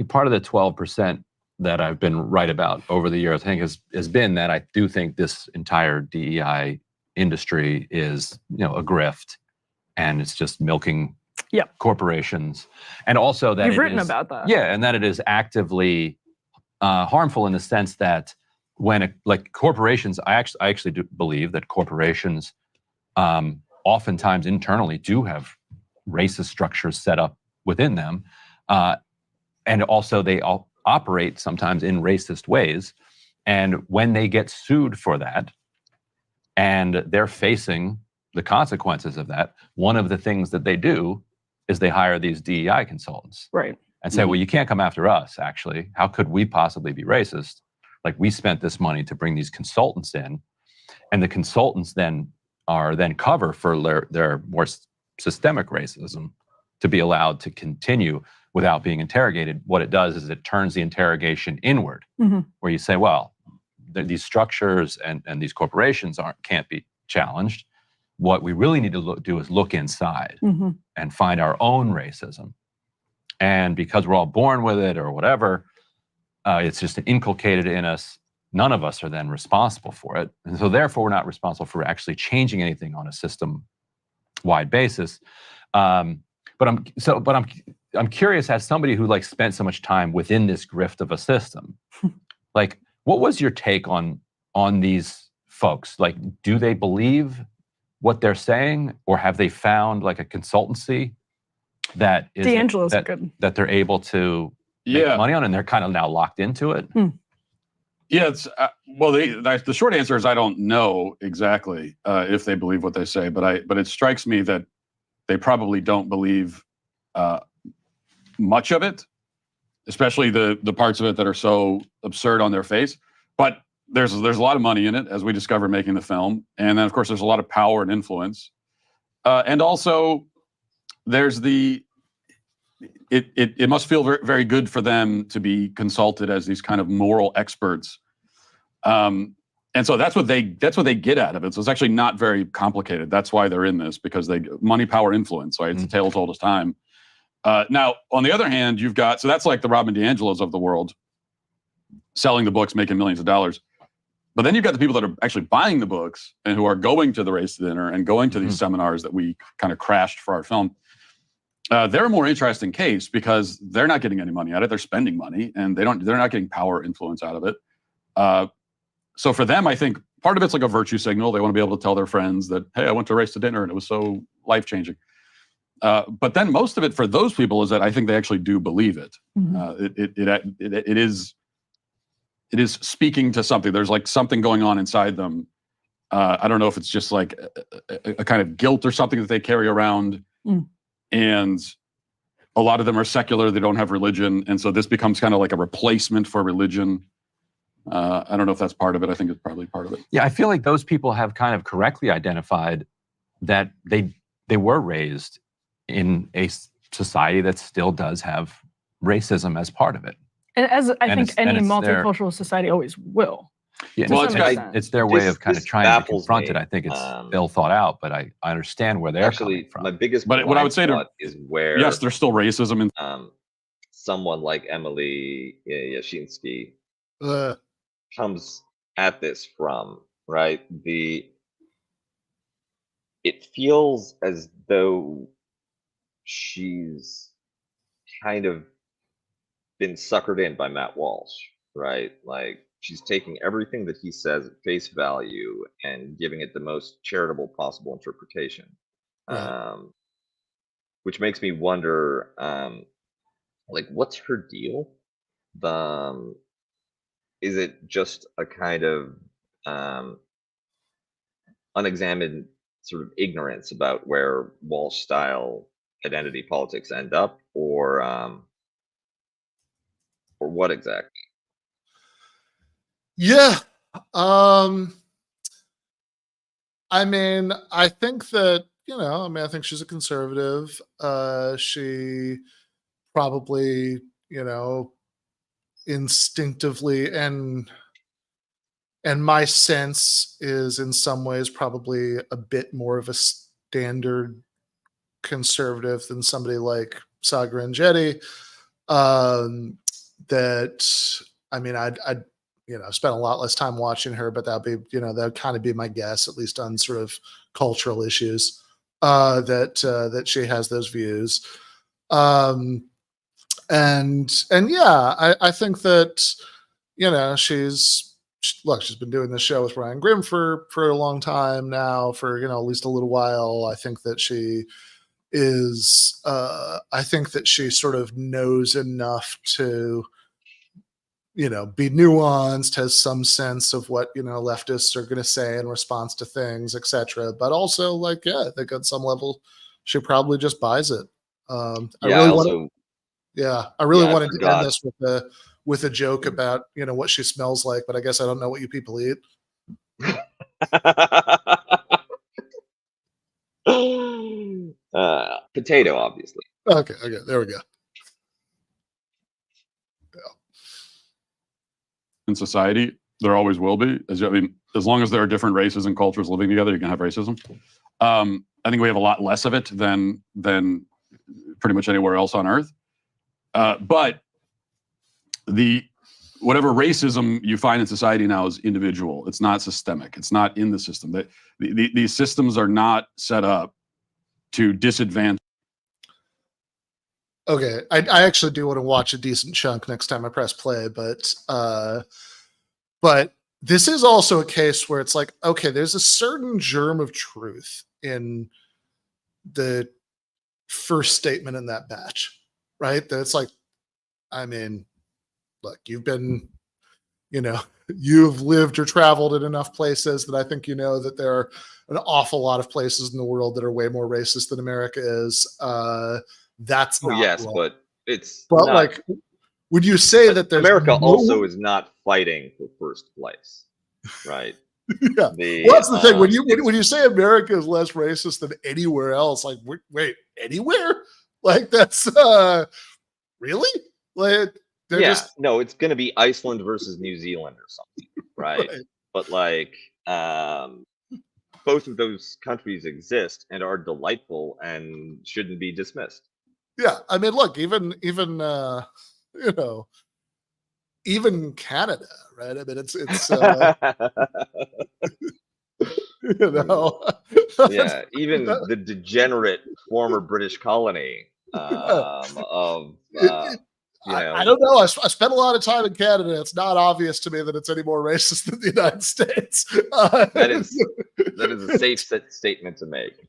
Part of the 12% that I've been right about over the years, I think, has been that I do think this entire DEI industry is, a grift, and it's just milking corporations, and also that you've written about that. Yeah, and that it is actively harmful in the sense that when corporations, I actually do believe that corporations oftentimes internally do have racist structures set up within them. And also they all operate sometimes in racist ways. And when they get sued for that, and they're facing the consequences of that, one of the things that they do is they hire these DEI consultants. Right. And say, well, you can't come after us, actually. How could we possibly be racist? Like, we spent this money to bring these consultants in, and the consultants then cover for their more systemic racism to be allowed to continue without being interrogated. What it does is it turns the interrogation inward, where you say, well, these structures and these corporations can't be challenged. What we really need to do is look inside and find our own racism. And because we're all born with it or whatever, it's just inculcated in us. None of us are then responsible for it. And so therefore, we're not responsible for actually changing anything on a system-wide basis. But I'm curious, as somebody who spent so much time within this grift of a system, what was your take on these folks? Do they believe what they're saying, or have they found like a consultancy that is D'Angelo's good. that they're able to make money on, and they're kind of now locked into it? Yeah, it's well, the short answer is I don't know exactly if they believe what they say, but it strikes me that they probably don't believe much of it, especially the parts of it that are so absurd on their face. But there's a lot of money in it, as we discovered making the film, and then of course there's a lot of power and influence, and also there's it must feel very, very good for them to be consulted as these kind of moral experts, and so that's what they get out of it. So it's actually not very complicated. That's why they're in this, because money, power, influence. Right, it's a tale as old as time. Now, on the other hand, you've got, so that's like the Robin DiAngelos of the world, selling the books, making millions of dollars. But then you've got the people that are actually buying the books and who are going to the race dinner and going to these seminars that we kind of crashed for our film. They're a more interesting case because they're not getting any money out of it. They're spending money, and they're not getting power influence out of it. So for them, I think part of it's like a virtue signal. They want to be able to tell their friends that, hey, I went to a race to dinner and it was so life-changing. But then most of it for those people is that I think they actually do believe it. It is speaking to something. There's like something going on inside them. I don't know if it's just like a kind of guilt or something that they carry around. And a lot of them are secular. They don't have religion. And so this becomes kind of like a replacement for religion. I don't know if that's part of it. I think it's probably part of it. Yeah, I feel like those people have kind of correctly identified that they were raised in a society that still does have racism as part of it. And as I think any it's multicultural society always will. Yeah, To well, some it's extent. it's their way of kind of this trying to baffles confront me. it. I think it's ill thought out, but I understand where they're Actually, coming from. my biggest But what I would say to- blind spot is where Yes, there's still racism in someone like Emily Yashinsky Uh, comes at this from, right? It feels as though she's kind of been suckered in by Matt Walsh, right? Like she's taking everything that he says at face value and giving it the most charitable possible interpretation. Right. Which makes me wonder, like, what's her deal? Is it just a kind of unexamined sort of ignorance about where Walsh style identity politics end up, or what exactly? yeah. I mean, I think that, I think she's a conservative. She probably, instinctively, and my sense is in some ways probably a bit more of a standard conservative than somebody like Saga Rangetti. That, I mean, I'd spent a lot less time watching her, but that'd be, that'd kind of be my guess, at least on sort of cultural issues, that she has those views. And yeah, I think that, she's been doing this show with Ryan Grimm for a long time now, for, at least a little while. I think that she is, I think that she sort of knows enough to, be nuanced, has some sense of what, leftists are going to say in response to things, etc. But also, like, yeah, I think on some level, she probably just buys it. I really wanted to end this with a joke about, what she smells like, but I guess I don't know what you people eat. Potato, obviously. Okay, there we go. in society. There always will be. As long as there are different races and cultures living together, you can have racism. I think we have a lot less of it than pretty much anywhere else on Earth. But whatever racism you find in society now is individual. It's not systemic. It's not in the system. These systems are not set up to disadvantage. Okay, I actually do want to watch a decent chunk next time I press play, but this is also a case where it's like, okay, there's a certain germ of truth in the first statement in that batch, right? That it's like, I mean, look, you've been, you've lived or traveled in enough places that I think you know that there are an awful lot of places in the world that are way more racist than America is. That's Well, not yes, wrong. but it's But not, like, would you say that there's America no- also is not fighting for first place, right? Yeah. Well, that's the thing. When you say America is less racist than anywhere else, like, wait, anywhere? Like, that's really? Like, they're just no, it's going to be Iceland versus New Zealand or something, right? Right. But like, both of those countries exist and are delightful and shouldn't be dismissed. Yeah. I mean, look, even even Canada, right? I mean, it's Yeah, even the degenerate former British colony of I don't know. I spent a lot of time in Canada. It's not obvious to me that it's any more racist than the United States. that is a safe statement to make.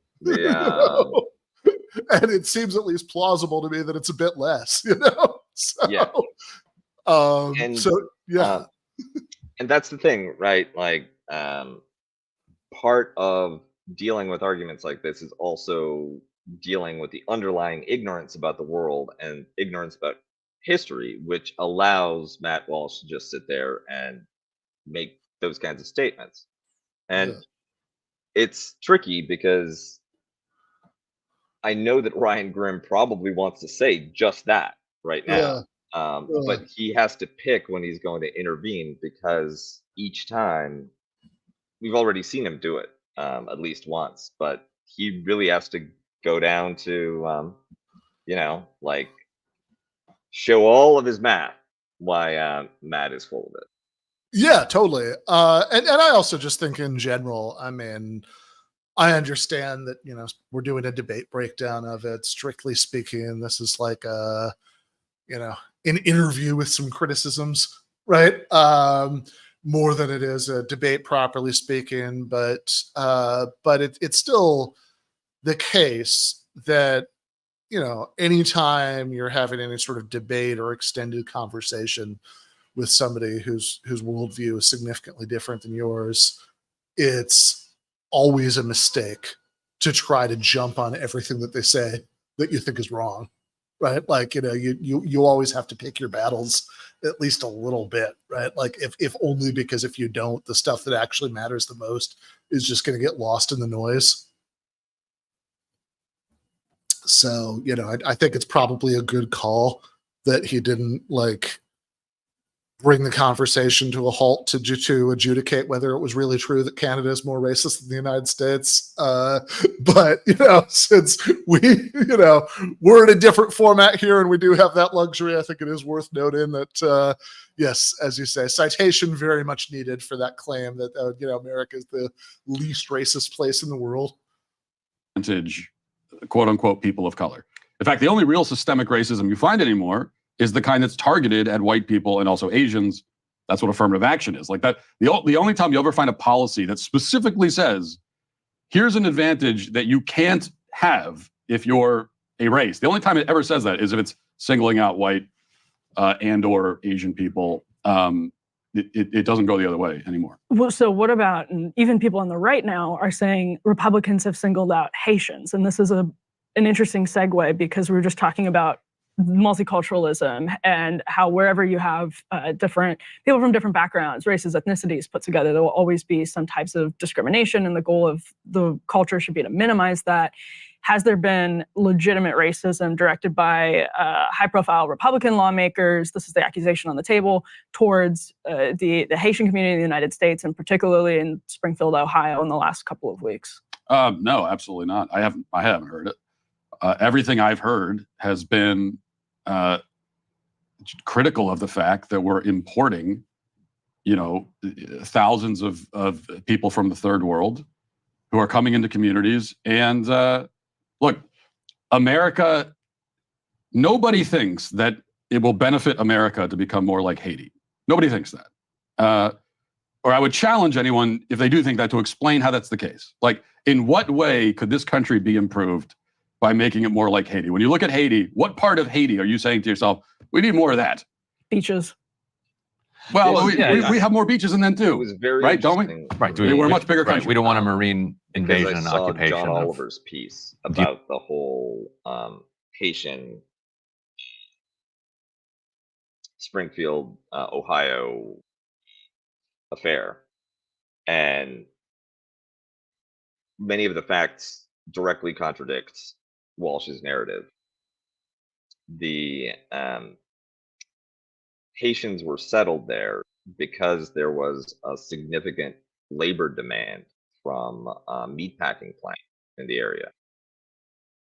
And it seems at least plausible to me that it's a bit less, So, Yeah. And that's the thing, right? Like, part of dealing with arguments like this is also dealing with the underlying ignorance about the world and ignorance about history, which allows Matt Walsh to just sit there and make those kinds of statements. And it's tricky because I know that Ryan Grimm probably wants to say just that right now. But he has to pick when he's going to intervene, because each time we've already seen him do it at least once, but he really has to go down to like, show all of his math why Matt is full of it. Yeah, totally. And I also just think in general, I mean, I understand that, we're doing a debate breakdown of it. Strictly speaking, this is like an interview with some criticisms, right? More than it is a debate, properly speaking. But it's still the case that, anytime you're having any sort of debate or extended conversation with somebody whose worldview is significantly different than yours, it's always a mistake to try to jump on everything that they say that you think is wrong, right? Like, you always have to pick your battles at least a little bit, right? Like, if only because if you don't, the stuff that actually matters the most is just going to get lost in the noise. So, I think it's probably a good call that he didn't bring the conversation to a halt to adjudicate whether it was really true that Canada is more racist than the United States. But, since we're in a different format here and we do have that luxury, I think it is worth noting that, yes, as you say, citation very much needed for that claim that, America is the least racist place in the world. Quote unquote people of color. In fact, the only real systemic racism you find anymore is the kind that's targeted at white people and also Asians. That's what affirmative action is. Like that, the only time you ever find a policy that specifically says, here's an advantage that you can't have if you're a race. The only time it ever says that is if it's singling out white and or Asian people. It doesn't go the other way anymore. Well, so what about, and even people on the right now are saying Republicans have singled out Haitians. And this is an interesting segue, because we were just talking about multiculturalism and how wherever you have different people from different backgrounds, races, ethnicities put together, there will always be some types of discrimination, and the goal of the culture should be to minimize that. Has there been legitimate racism directed by high-profile Republican lawmakers? This is the accusation on the table towards the Haitian community in the United States, and particularly in Springfield, Ohio, in the last couple of weeks. No, absolutely not. I haven't heard it. Everything I've heard has been critical of the fact that we're importing, thousands of people from the third world who are coming into communities. And look, America, nobody thinks that it will benefit America to become more like Haiti. Nobody thinks that. or I would challenge anyone if they do think that to explain how that's the case. Like, in what way could this country be improved by making it more like Haiti? When you look at Haiti, what part of Haiti are you saying to yourself, we need more of that? Beaches. Well, Well, we have more beaches than them It too, was very right? Don't we? interesting Right. for me We're a much bigger Right. country. We don't want a marine because invasion I and saw occupation. John of- Oliver's piece about the whole Haitian Springfield, Ohio affair, and many of the facts directly contradict Walsh's narrative. The Haitians were settled there because there was a significant labor demand from meatpacking plant in the area,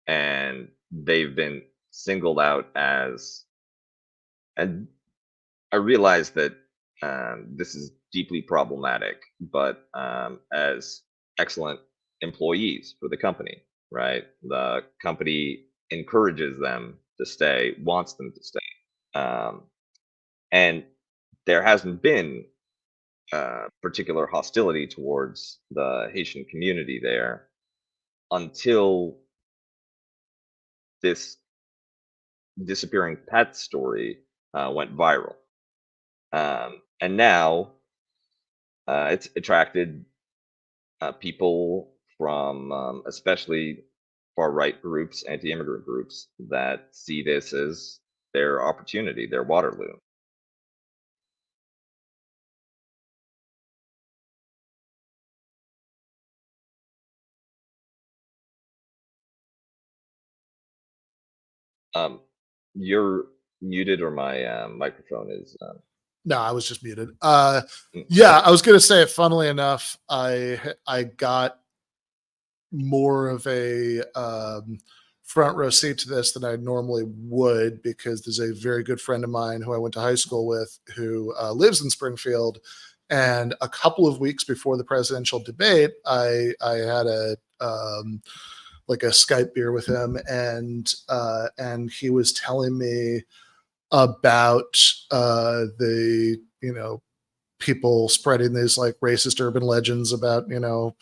and they've been singled out as. And I realize that this is deeply problematic, but as excellent employees for the company, right? The company encourages them to stay, wants them to stay. And there hasn't been particular hostility towards the Haitian community there until this disappearing pet story went viral. And now it's attracted people from especially far-right groups, anti-immigrant groups, that see this as their opportunity, their Waterloo. You're muted, or my microphone is. No, I was just muted. Mm. Yeah, I was going to say, funnily enough, I got more of a front row seat to this than I normally would, because there's a very good friend of mine who I went to high school with who lives in Springfield. And a couple of weeks before the presidential debate, I had a like a Skype beer with him, and he was telling me about the people spreading these like racist urban legends about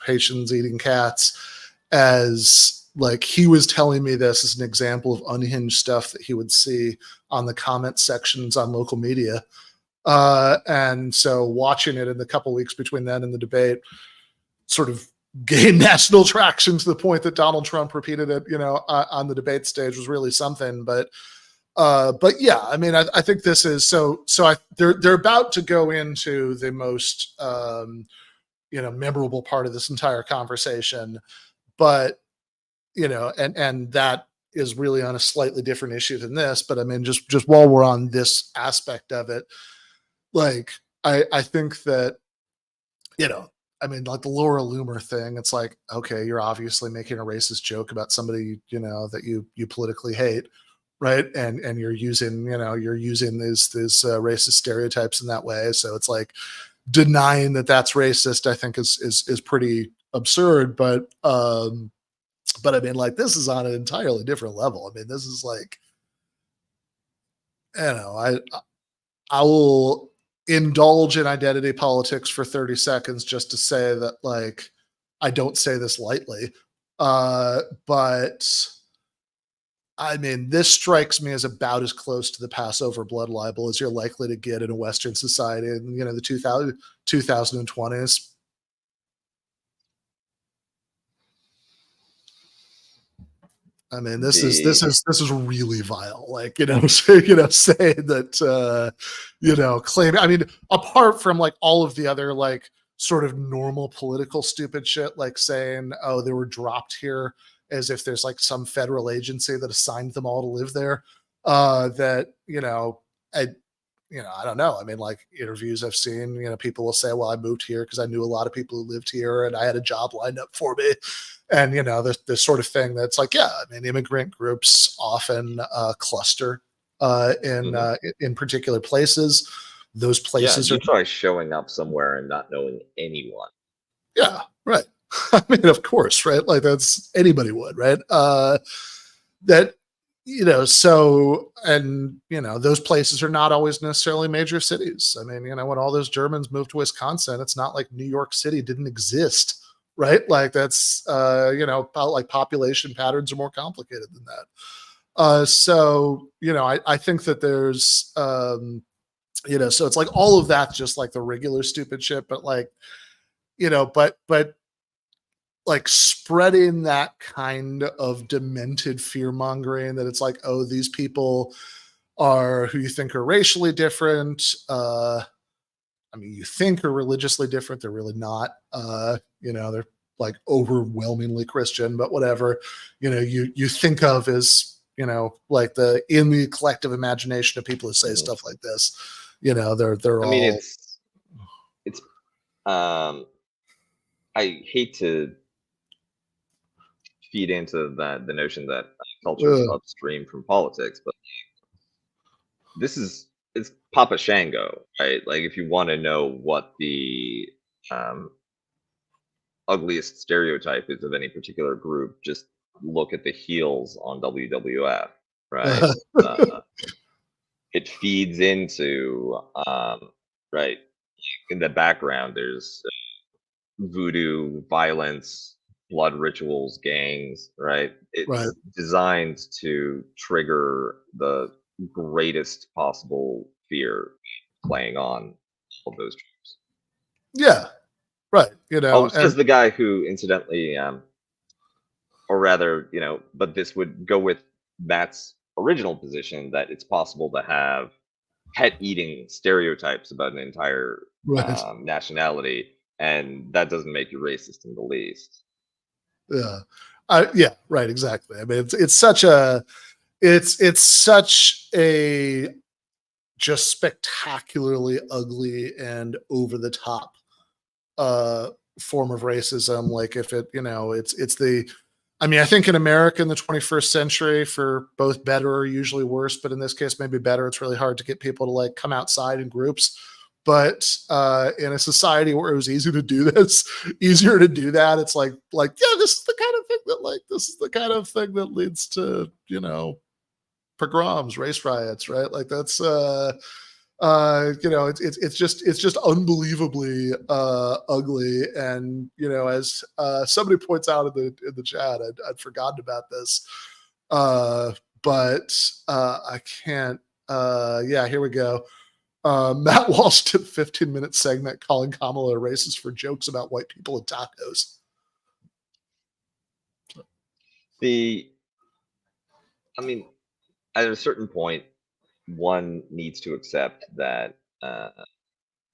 Haitians eating cats, as like he was telling me this as an example of unhinged stuff that he would see on the comment sections on local media. And so watching it in the couple weeks between then and the debate sort of gained national traction to the point that Donald Trump repeated it, on the debate stage, was really something. But yeah, I mean, I think this is they're about to go into the most memorable part of this entire conversation, but and that is really on a slightly different issue than this. But I mean, just while we're on this aspect of it, like I think that I mean, like the Laura Loomer thing, it's like, okay, you're obviously making a racist joke about somebody that you politically hate, right? And you're using these racist stereotypes in that way. So it's like denying that that's racist, I think is pretty absurd. But I mean, like, this is on an entirely different level. I mean, this is like, I will indulge in identity politics for 30 seconds just to say that, like, I don't say this lightly. But I mean, this strikes me as about as close to the Passover blood libel as you're likely to get in a Western society in the 2020s. I mean, this is really vile. Like, saying that, claiming. I mean, apart from like all of the other like sort of normal political stupid shit, like saying, oh, they were dropped here as if there's like some federal agency that assigned them all to live there. That I don't know. I mean, like interviews I've seen, people will say, well, I moved here because I knew a lot of people who lived here and I had a job lined up for me. And, this sort of thing that's like, yeah, I mean, immigrant groups often cluster in particular places. Those places you try showing up somewhere and not knowing anyone. Yeah, right. I mean, of course, right? Like, that's anybody would, right? That, so, and, those places are not always necessarily major cities. I mean, when all those Germans moved to Wisconsin, it's not like New York City didn't exist, right? Like that's, like population patterns are more complicated than that. So, I think that there's, so it's like all of that's just like the regular stupid shit, but like, but like spreading that kind of demented fear mongering that it's like, oh, these people are who you think are racially different. You think are religiously different. They're really not. They're like overwhelmingly Christian, but whatever. You think of as like in the collective imagination of people who say stuff like this. They're all. It's. I hate to feed into the notion that culture is upstream from politics, but it's Papa Shango, right? Like if you want to know what the ugliest stereotype is of any particular group, just look at the heels on WWF, right? It feeds into right in the background. There's voodoo, violence, blood rituals, gangs, right? It's designed to trigger the greatest possible fear playing on all of those troops. Yeah, right. Says the guy who incidentally, or rather, but this would go with Matt's original position that it's possible to have pet-eating stereotypes about an entire nationality, and that doesn't make you racist in the least. Yeah. Yeah, right. Exactly. I mean, it's such a just spectacularly ugly and over the top form of racism. Like if it, it's the, I think in America in the 21st century, for both better or usually worse, but in this case, maybe better, it's really hard to get people to like come outside in groups. But in a society where it was easier to do that, it's like, this is the kind of thing that leads to, pogroms, race riots, right? Like that's, it's just unbelievably ugly. And, as somebody points out in the chat, I'd forgotten about this, but I can't, here we go. Matt Walsh did a 15-minute segment calling Kamala a racist for jokes about white people and tacos. At a certain point, one needs to accept that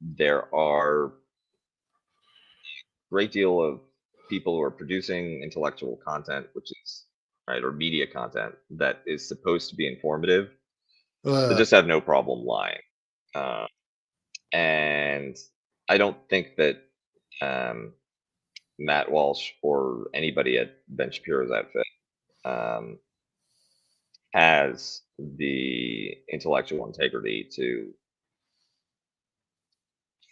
there are a great deal of people who are producing intellectual content, which is or media content that is supposed to be informative. They just have no problem lying. And I don't think that Matt Walsh or anybody at Ben Shapiro's outfit has the intellectual integrity to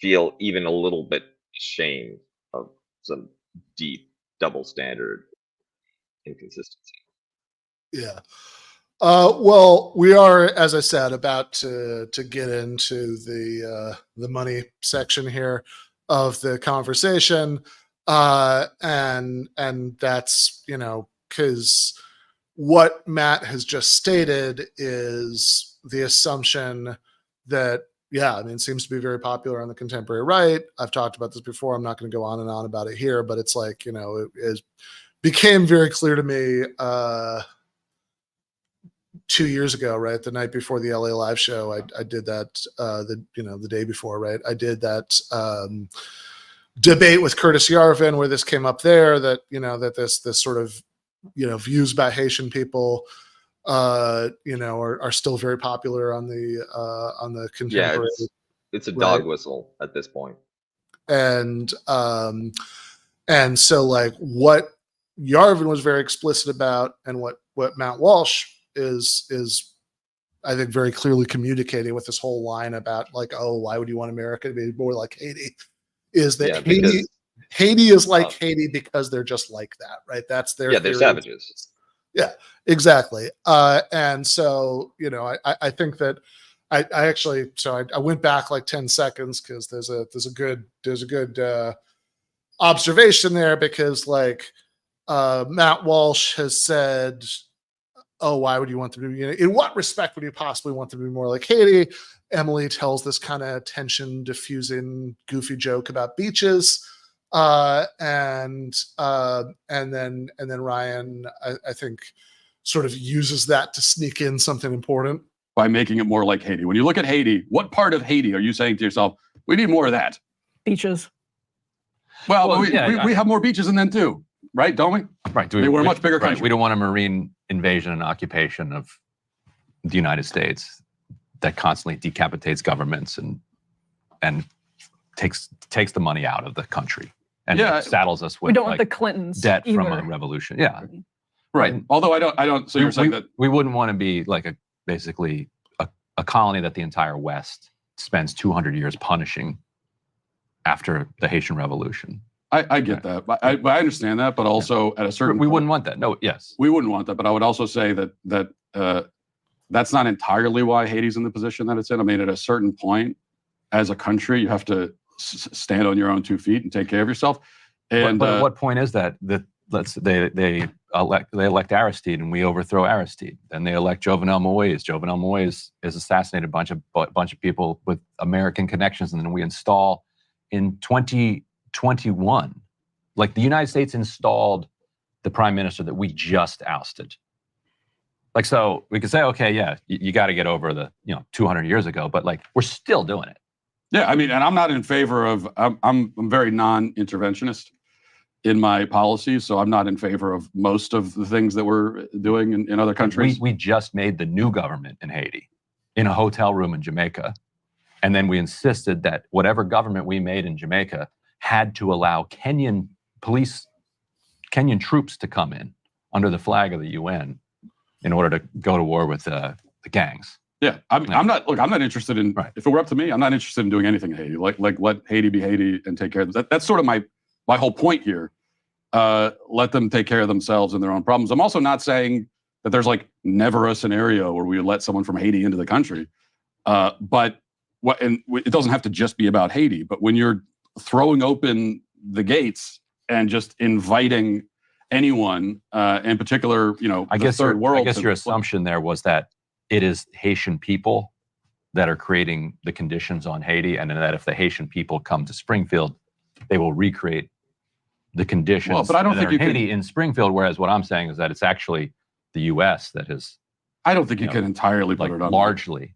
feel even a little bit ashamed of some deep double standard inconsistency. Yeah. Well, we are, as I said, about to get into the money section here of the conversation, and that's because what Matt has just stated is the assumption that it seems to be very popular on the contemporary right. I've talked about this before. I'm not going to go on and on about it here, but it's like it became very clear to me 2 years ago, right? The night before the LA live show, I did that, the day before, right? I did that debate with Curtis Yarvin where this came up there that, that this sort of, views about Haitian people, are still very popular on the contemporary. Yeah, it's a dog whistle at this point. And so like what Yarvin was very explicit about and what Matt Walsh is I think very clearly communicating with this whole line about like, oh, why would you want America to be more like Haiti? Is that Haiti is like Haiti because they're just like that, right? That's their they're savages. Exactly. And so, you know, I think that I actually, so I went back like 10 seconds because there's a good observation there, because like Matt Walsh has said, oh, why would you want them to be, you know, in what respect would you possibly want them to be more like Haiti? Emily tells this kind of tension diffusing goofy joke about beaches. And then Ryan, I think, sort of uses that to sneak in something important by making it more like Haiti. When you look at Haiti, what part of Haiti are you saying to yourself, we need more of that? Beaches. Well, we have more beaches than them too, right? Don't we? Right. We're a much bigger country. We don't want a marine invasion and occupation of the United States that constantly decapitates governments and takes the money out of the country and saddles us with. We don't want the Clintons debt either. from a revolution. Yeah. Right. Although I don't. So you're saying that we wouldn't want to be like basically a colony that the entire West spends 200 years punishing after the Haitian Revolution. I get that. I understand that, but also at a certain we point, wouldn't want that. No, yes. We wouldn't want that, but I would also say that that's not entirely why Haiti's in the position that it's in. I mean, at a certain point, as a country, you have to stand on your own 2 feet and take care of yourself. And but at what point is that they elect Aristide and we overthrow Aristide? Then they elect Jovenel Moïse. Jovenel Moïse is assassinated a bunch of people with American connections, and then we install in 2021, like the United States installed the prime minister that we just ousted. Like, so we could say, okay, yeah, you got to get over the 200 years ago, but like we're still doing it. Yeah, I mean, and I'm not in favor of. I'm very non-interventionist in my policies, so I'm not in favor of most of the things that we're doing in other countries. We just made the new government in Haiti in a hotel room in Jamaica, and then we insisted that whatever government we made in Jamaica had to allow Kenyan troops to come in under the flag of the UN in order to go to war with the gangs. Yeah, I'm not interested in. Right. If it were up to me, I'm not interested in doing anything in Haiti. Like let Haiti be Haiti and take care of them. That's sort of my whole point here. Let them take care of themselves and their own problems. I'm also not saying that there's like never a scenario where we would let someone from Haiti into the country. But it doesn't have to just be about Haiti. But when you're throwing open the gates and just inviting anyone, in particular, I guess third world. I guess your assumption there was that it is Haitian people that are creating the conditions on Haiti, and that if the Haitian people come to Springfield, they will recreate the conditions. Well, but I don't think you Haiti in Springfield. Whereas what I'm saying is that it's actually the U.S. that is. I don't think you can entirely put it on largely,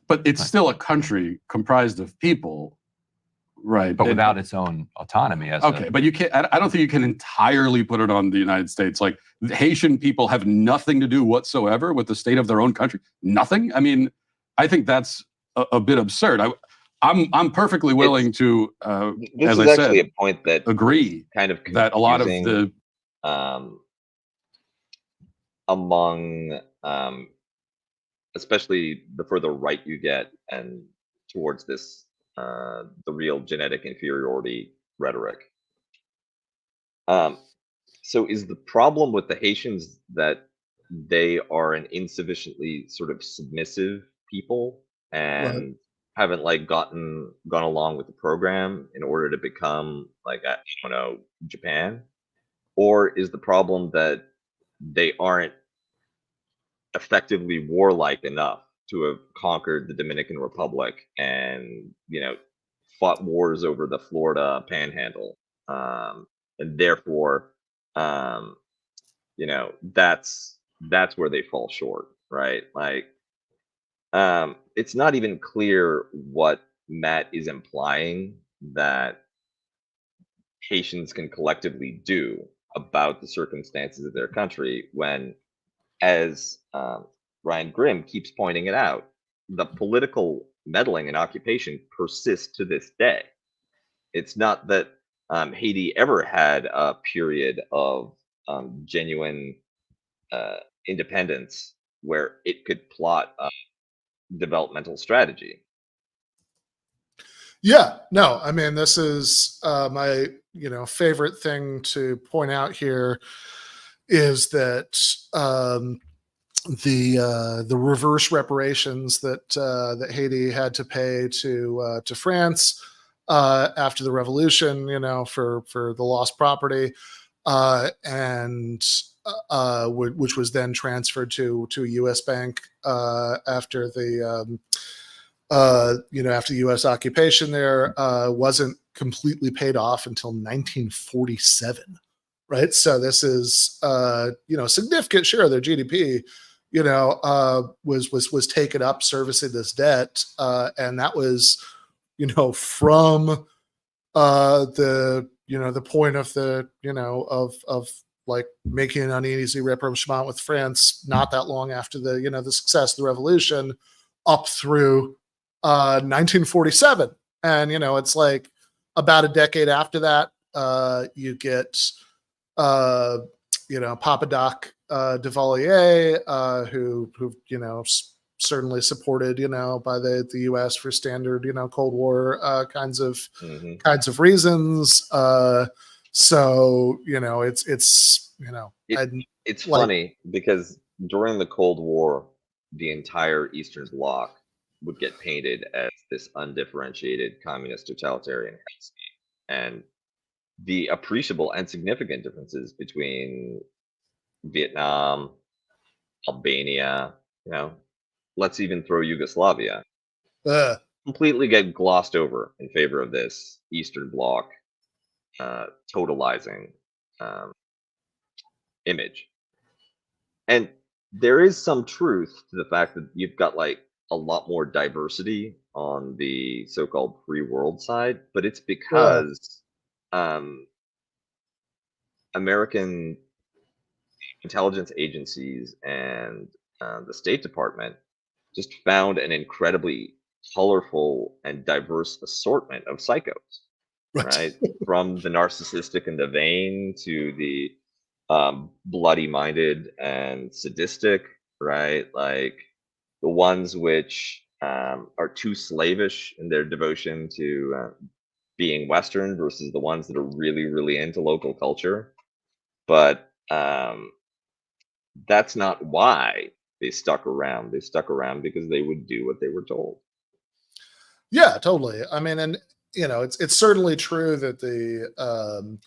but it's still a country comprised of people, right? But without its own autonomy. But you can't. I don't think you can entirely put it on the United States. Like the Haitian people have nothing to do whatsoever with the state of their own country. Nothing. I mean, I think that's a bit absurd. I'm perfectly willing to. This as is I actually said, a point that agree kind of that a lot of the among especially the further right you get and towards this the real genetic inferiority rhetoric. So is the problem with the Haitians that they are an insufficiently sort of submissive people and haven't like gone along with the program in order to become like, I don't know, Japan? Or is the problem that they aren't effectively warlike enough to have conquered the Dominican Republic and, fought wars over the Florida panhandle? And therefore, that's where they fall short, right? Like, it's not even clear what Matt is implying that Haitians can collectively do about the circumstances of their country when, as Ryan Grimm keeps pointing it out, the political meddling and occupation persists to this day. It's not that Haiti ever had a period of genuine independence where it could plot a developmental strategy. Yeah, no, I mean, this is my favorite thing to point out here is that the reverse reparations that that Haiti had to pay to France after the revolution, for the lost property, and which was then transferred to a U.S. bank after the after the U.S. occupation there, wasn't completely paid off until 1947. Right, so this is a significant share of their GDP, was taken up servicing this debt, and that was, from the point of the of like making an uneasy rapprochement with France not that long after the the success of the revolution, up through 1947, and it's like about a decade after that, you get Papa Doc Duvalier, who certainly supported by the U.S. for standard Cold War kinds of reasons. So it's funny because during the Cold War, the entire Eastern Bloc would get painted as this undifferentiated communist totalitarian state, and the appreciable and significant differences between Vietnam, Albania, let's even throw Yugoslavia, completely get glossed over in favor of this Eastern Bloc totalizing image. And there is some truth to the fact that you've got like a lot more diversity on the so-called free world side, but it's because American intelligence agencies and the State Department just found an incredibly colorful and diverse assortment of psychos, right? From the narcissistic and the vain to the bloody-minded and sadistic, right? Like the ones which are too slavish in their devotion to being Western versus the ones that are really, really into local culture. But that's not why they stuck around. They stuck around because they would do what they were told. Yeah, totally. I mean, and it's certainly true that the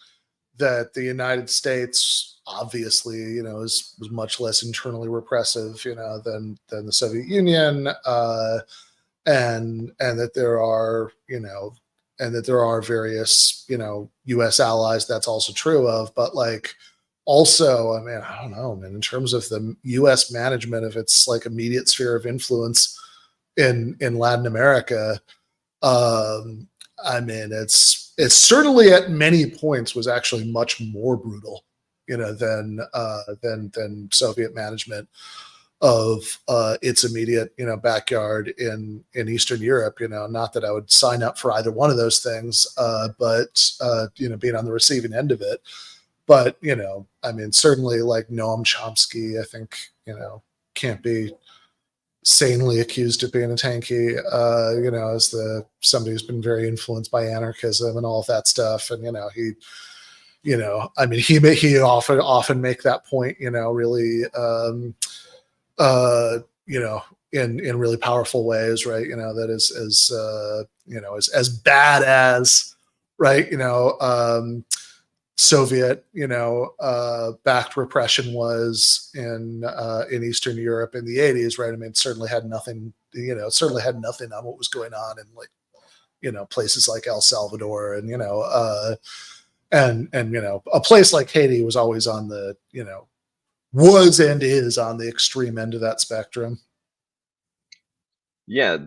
United States obviously was much less internally repressive than the Soviet Union, and that there are various U.S. allies that's also true of, but like also, I mean, I don't know, man, in terms of the U.S. management of its like immediate sphere of influence in Latin America, I mean, it's certainly at many points was actually much more brutal, than Soviet management of its immediate, backyard in Eastern Europe. Not that I would sign up for either one of those things, but being on the receiving end of it. But I mean, certainly like Noam Chomsky, I think can't be sanely accused of being a tanky, as somebody who's been very influenced by anarchism and all of that stuff. And, he often make that point, really, in really powerful ways, right? That is as bad as, right, Soviet, backed repression was in Eastern Europe in the 80s, right? I mean, it certainly had nothing, on what was going on in like, places like El Salvador and, a place like Haiti was always on the, was and is on the extreme end of that spectrum. Yeah,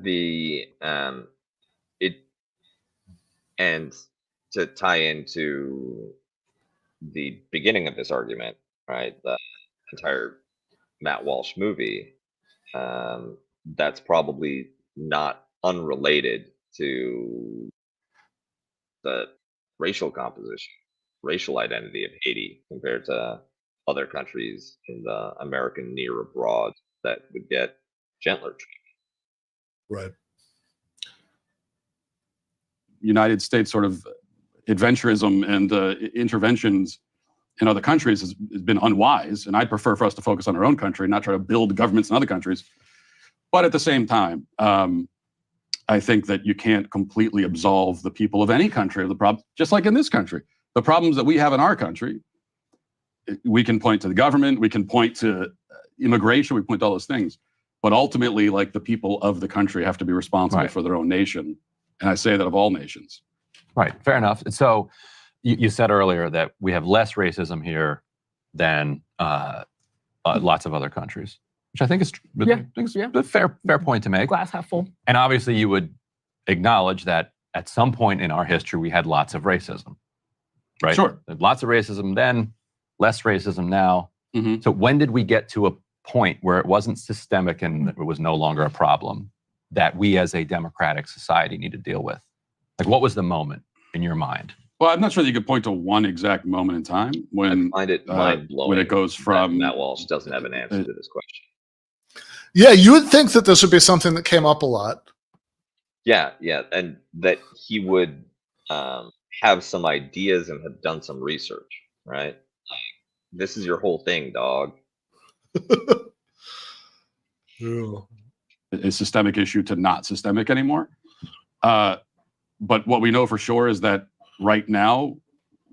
and to tie into the beginning of this argument, right? The entire Matt Walsh movie, that's probably not unrelated to the racial composition, racial identity of Haiti compared to other countries in the American near abroad that would get gentler treatment. Right. United States sort of adventurism and interventions in other countries has been unwise. And I'd prefer for us to focus on our own country, not try to build governments in other countries. But at the same time, I think that you can't completely absolve the people of any country of the problem, just like in this country. The problems that we have in our country, we can point to the government, we can point to immigration, we point to all those things. But ultimately, like, the people of the country have to be responsible for their own nation. And I say that of all nations. Right, fair enough. So you said earlier that we have less racism here than lots of other countries, which I think is a fair point to make. Glass half full. And obviously you would acknowledge that at some point in our history, we had lots of racism, right? Sure. Lots of racism then, less racism now. Mm-hmm. So when did we get to a point where it wasn't systemic and it was no longer a problem that we as a democratic society need to deal with? Like, what was the moment in your mind? Well, I'm not sure that you could point to one exact moment in time when I find it mind-blowing when it goes from Matt Walsh doesn't have an answer to this question. Yeah, you would think that this would be something that came up a lot. Yeah, and that he would have some ideas and have done some research, right? Like, this is your whole thing, dog. a systemic issue to not systemic anymore. But what we know for sure is that right now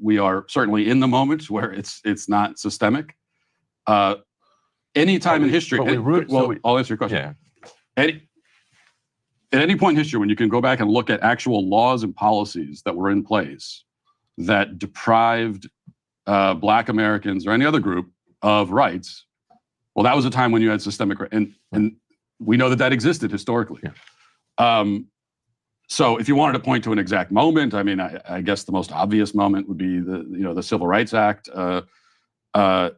we are certainly in the moment where it's not systemic. Any time in history, I'll answer your question. Yeah. At any point in history, when you can go back and look at actual laws and policies that were in place that deprived Black Americans or any other group of rights, well, that was a time when you had systemic, and we know that existed historically. Yeah. So if you wanted to point to an exact moment, I mean, I guess the most obvious moment would be the Civil Rights Act. But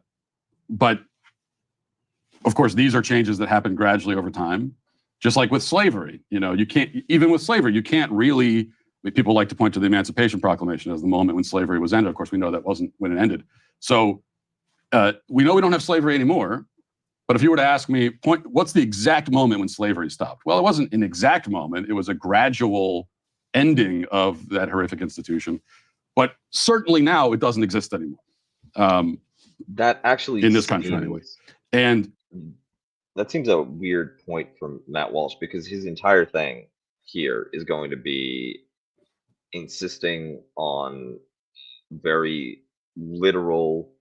of course, these are changes that happen gradually over time. Just like with slavery, you can't, even with slavery, you can't really, people like to point to the Emancipation Proclamation as the moment when slavery was ended. Of course, we know that wasn't when it ended. So we know we don't have slavery anymore. But if you were to ask me, what's the exact moment when slavery stopped? Well, it wasn't an exact moment. It was a gradual ending of that horrific institution. But certainly now it doesn't exist anymore. That actually in this country anyway. And that seems a weird point from Matt Walsh, because his entire thing here is going to be insisting on very literal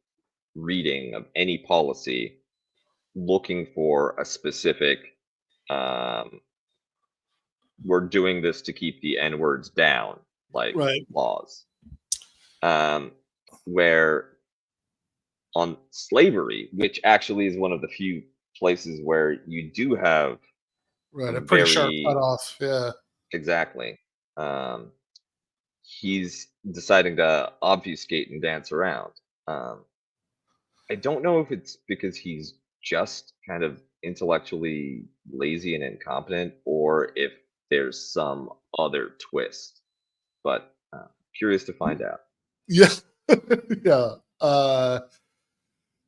reading of any policy, looking for a specific, we're doing this to keep the N-words down, like laws. Where on slavery, which actually is one of the few places where you do have a pretty sharp cutoff. Yeah, exactly. He's deciding to obfuscate and dance around. I don't know if it's because he's just kind of intellectually lazy and incompetent, or if there's some other twist. But curious to find out. Yeah,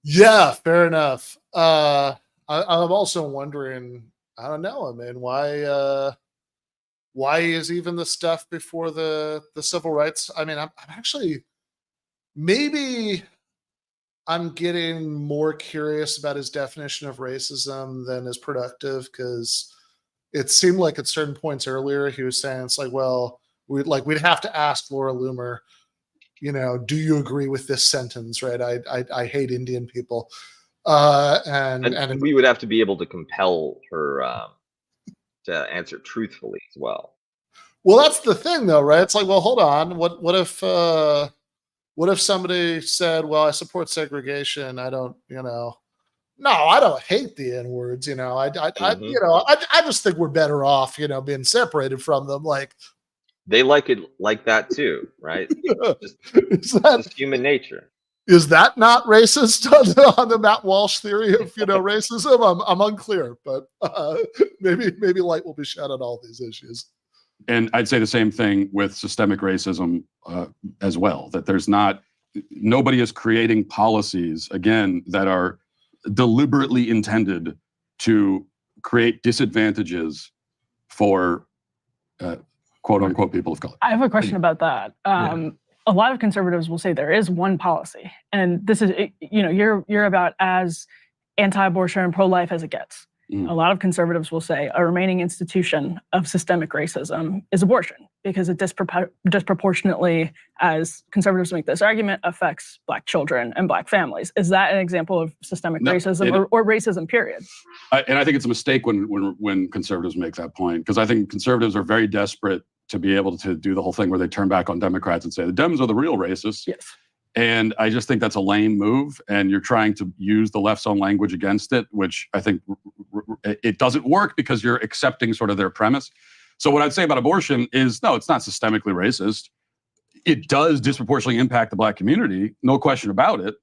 yeah. Fair enough. I'm also wondering, I don't know, I mean, why is even the stuff before the civil rights? I mean, I'm actually, maybe I'm getting more curious about his definition of racism than is productive, because it seemed like at certain points earlier he was saying it's like, well, we'd have to ask Laura Loomer, do you agree with this sentence? Right? I hate Indian people. And we would have to be able to compel her to answer truthfully as well. Well, that's the thing, though, right? It's like, well, hold on. What if somebody said, well, I support segregation. I don't, no, I don't hate the N-words. I just think we're better off, being separated from them. Like, they like it like that too, right? Just human nature. Is that not racist on the Matt Walsh theory of racism? I'm unclear, but maybe light will be shed on all these issues. And I'd say the same thing with systemic racism as well. That nobody is creating policies again that are deliberately intended to create disadvantages for quote unquote people of color. I have a question about that. a lot of conservatives will say there is one policy, and this is, you're about as anti-abortion and pro-life as it gets. A lot of conservatives will say a remaining institution of systemic racism is abortion because it disproportionately, as conservatives make this argument, affects Black children and Black families. Is that an example of systemic racism or racism, period? And I think it's a mistake when conservatives make that point, because I think conservatives are very desperate to be able to do the whole thing where they turn back on Democrats and say the Dems are the real racists. Yes. And I just think that's a lame move, and you're trying to use the left's own language against it, which I think it doesn't work because you're accepting sort of their premise. So what I'd say about abortion is, no, it's not systemically racist. It does disproportionately impact the Black community, no question about it.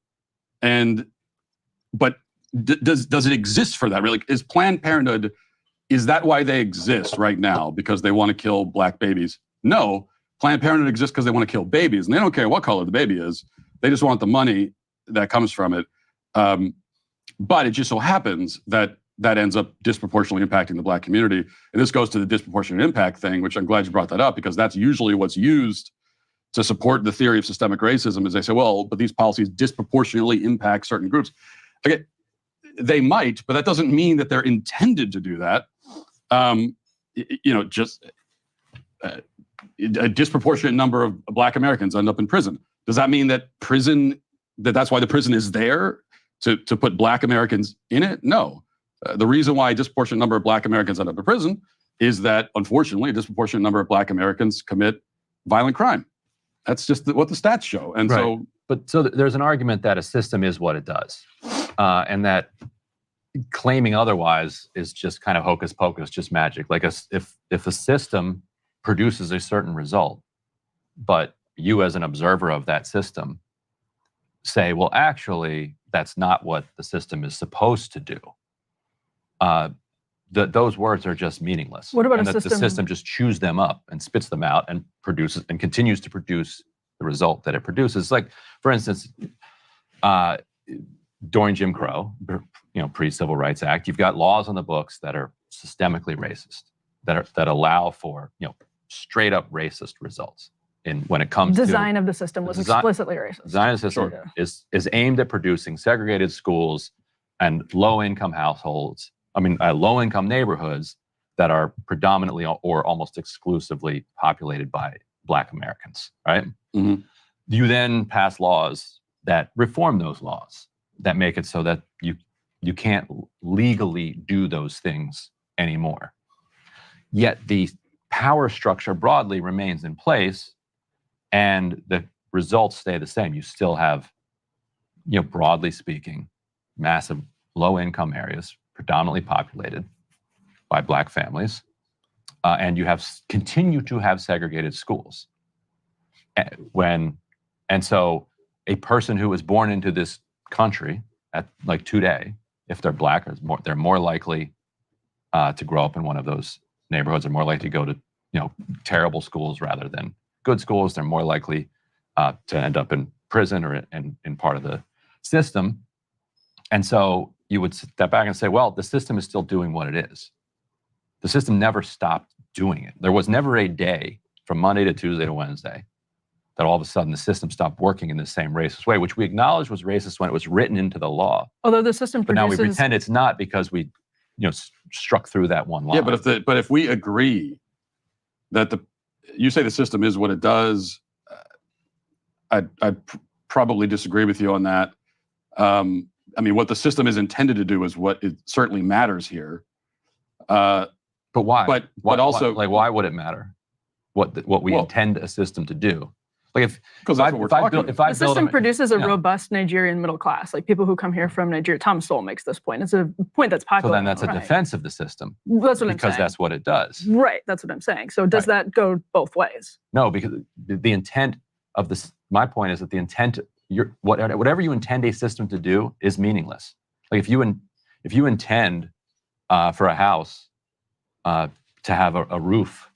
But does it exist for that? Really, is Planned Parenthood, is that why they exist right now? Because they want to kill Black babies? No. Planned Parenthood exists because they want to kill babies, and they don't care what color the baby is. They just want the money that comes from it. But it just so happens that ends up disproportionately impacting the Black community. And this goes to the disproportionate impact thing, which I'm glad you brought that up, because that's usually what's used to support the theory of systemic racism, is they say, well, but these policies disproportionately impact certain groups. Okay, they might, but that doesn't mean that they're intended to do that. A disproportionate number of Black Americans end up in prison. Does that mean that that's why the prison is there, to put Black Americans in it? No. The reason why a disproportionate number of Black Americans end up in prison is that, unfortunately, a disproportionate number of Black Americans commit violent crime. That's just what the stats show. And right. So there's an argument that a system is what it does, and that claiming otherwise is just kind of hocus pocus, just magic. Like if a system produces a certain result, but you as an observer of that system say, well, actually, that's not what the system is supposed to do. Those words are just meaningless. What about and a system? The system just chews them up and spits them out and produces and continues to produce the result that it produces. Like, for instance, during Jim Crow, pre-Civil Rights Act, you've got laws on the books that are systemically racist, that allow for straight up racist results. When it comes design of the system was explicitly racist. Design of the system is aimed at producing segregated schools and low-income households. Low-income neighborhoods that are predominantly or almost exclusively populated by Black Americans. Right? Mm-hmm. You then pass laws that reform those laws, that make it so that you can't legally do those things anymore. Yet the power structure broadly remains in place, and the results stay the same. You still have, broadly speaking, massive low-income areas predominantly populated by Black families, and you continue to have segregated schools. And so a person who was born into this country today, if they're Black, they're more likely to grow up in one of those neighborhoods, are more likely to go to terrible schools rather than good schools. They're more likely to end up in prison or in part of the system. And so you would step back and say, well, the system is still doing what it is. The system never stopped doing it. There was never a day from Monday to Tuesday to Wednesday that all of a sudden the system stopped working in the same racist way, which we acknowledge was racist when it was written into the law. Although the system but produces... now we pretend it's not because we struck through that one line. Yeah, but if we agree that you say the system is what it does, I'd probably disagree with you on that. What the system is intended to do is what it certainly matters here. But why? But also, why would it matter? What we intend a system to do? Like the system produces a robust Nigerian middle class, like people who come here from Nigeria. Tom Sowell makes this point. It's a point that's popular. So then that's a defense of the system. That's what I'm saying. Because that's what it does. Right. That's what I'm saying. So does that go both ways? No, because the intent of this. My point is that the intent, whatever you intend a system to do, is meaningless. Like if you intend for a house to have a roof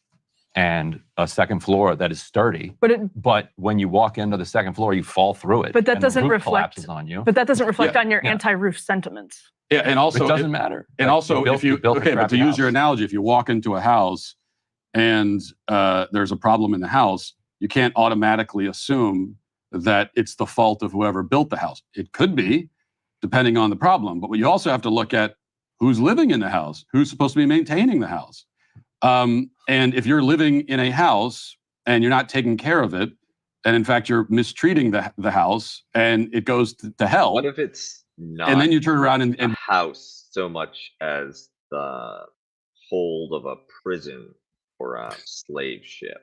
and a second floor that is sturdy, but when you walk into the second floor, you fall through it. But that doesn't reflect on you. But that doesn't reflect on your anti-roof sentiments. Yeah, and also it doesn't matter. And also, but to use your analogy, if you walk into a house and there's a problem in the house, you can't automatically assume that it's the fault of whoever built the house. It could be, depending on the problem. But you also have to look at who's living in the house, who's supposed to be maintaining the house. And if you're living in a house and you're not taking care of it, and in fact you're mistreating the house, and it goes to hell. What if it's not? And then you turn around a and house so much as the hold of a prison or a slave ship?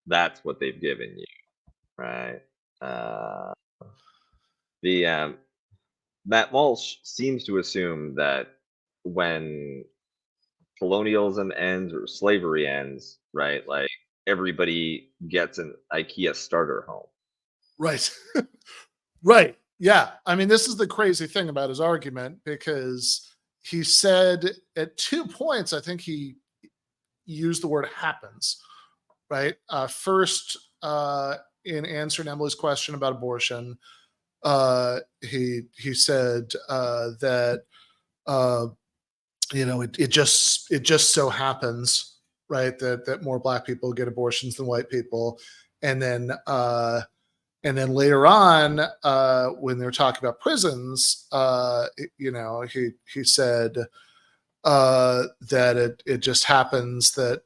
That's what they've given you, right? The Matt Walsh seems to assume that when colonialism ends or slavery ends, right, like everybody gets an IKEA starter home. Right. Right. Yeah. I mean, this is the crazy thing about his argument, because he said at 2 points, I think he used the word happens, right? First, in answering Emily's question about abortion, he said that it just so happens, right, that more Black people get abortions than white people, and then later on, when they were talking about prisons, he said that it just happens that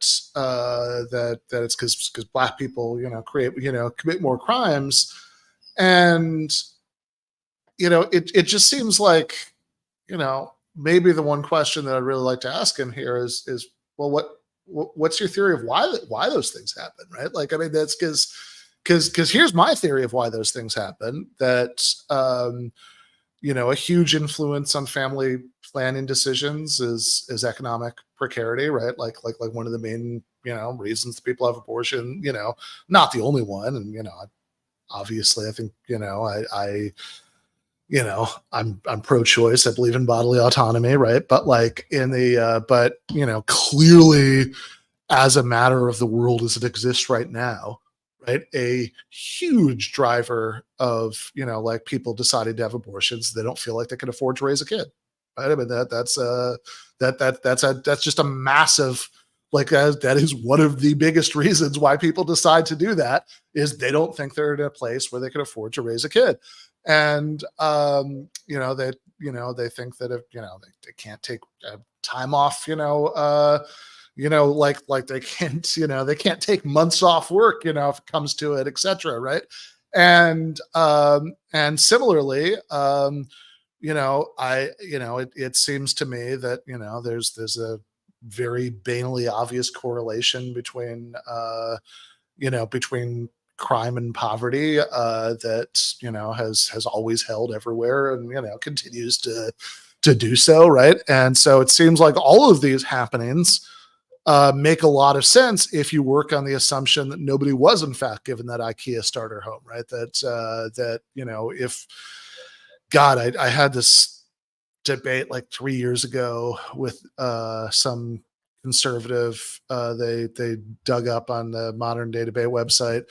it's because Black people commit more crimes, and it just seems like maybe the one question that I'd really like to ask him here is well, what's your theory of why those things happen, right? Like, I mean, that's because here's my theory of why those things happen, that a huge influence on family planning decisions is economic precarity, right? Like one of the main reasons that people have abortion, not the only one, and obviously I think I'm pro-choice. I believe in bodily autonomy, right? But like clearly, as a matter of the world as it exists right now, right, a huge driver of like people deciding to have abortions, they don't feel like they can afford to raise a kid, right? I mean that's just a massive, like, that is one of the biggest reasons why people decide to do that, is they don't think they're in a place where they can afford to raise a kid. And they think that if they can't take time off, like they can't take months off work, if it comes to it, etc. Right. And similarly, it seems to me that there's a very banally obvious correlation between crime and poverty that has always held everywhere, and continues to do so, right? And so it seems like all of these happenings make a lot of sense if you work on the assumption that nobody was in fact given that IKEA starter home, right? That if I had this debate like 3 years ago with some conservative, they dug up on the Modern Day Debate website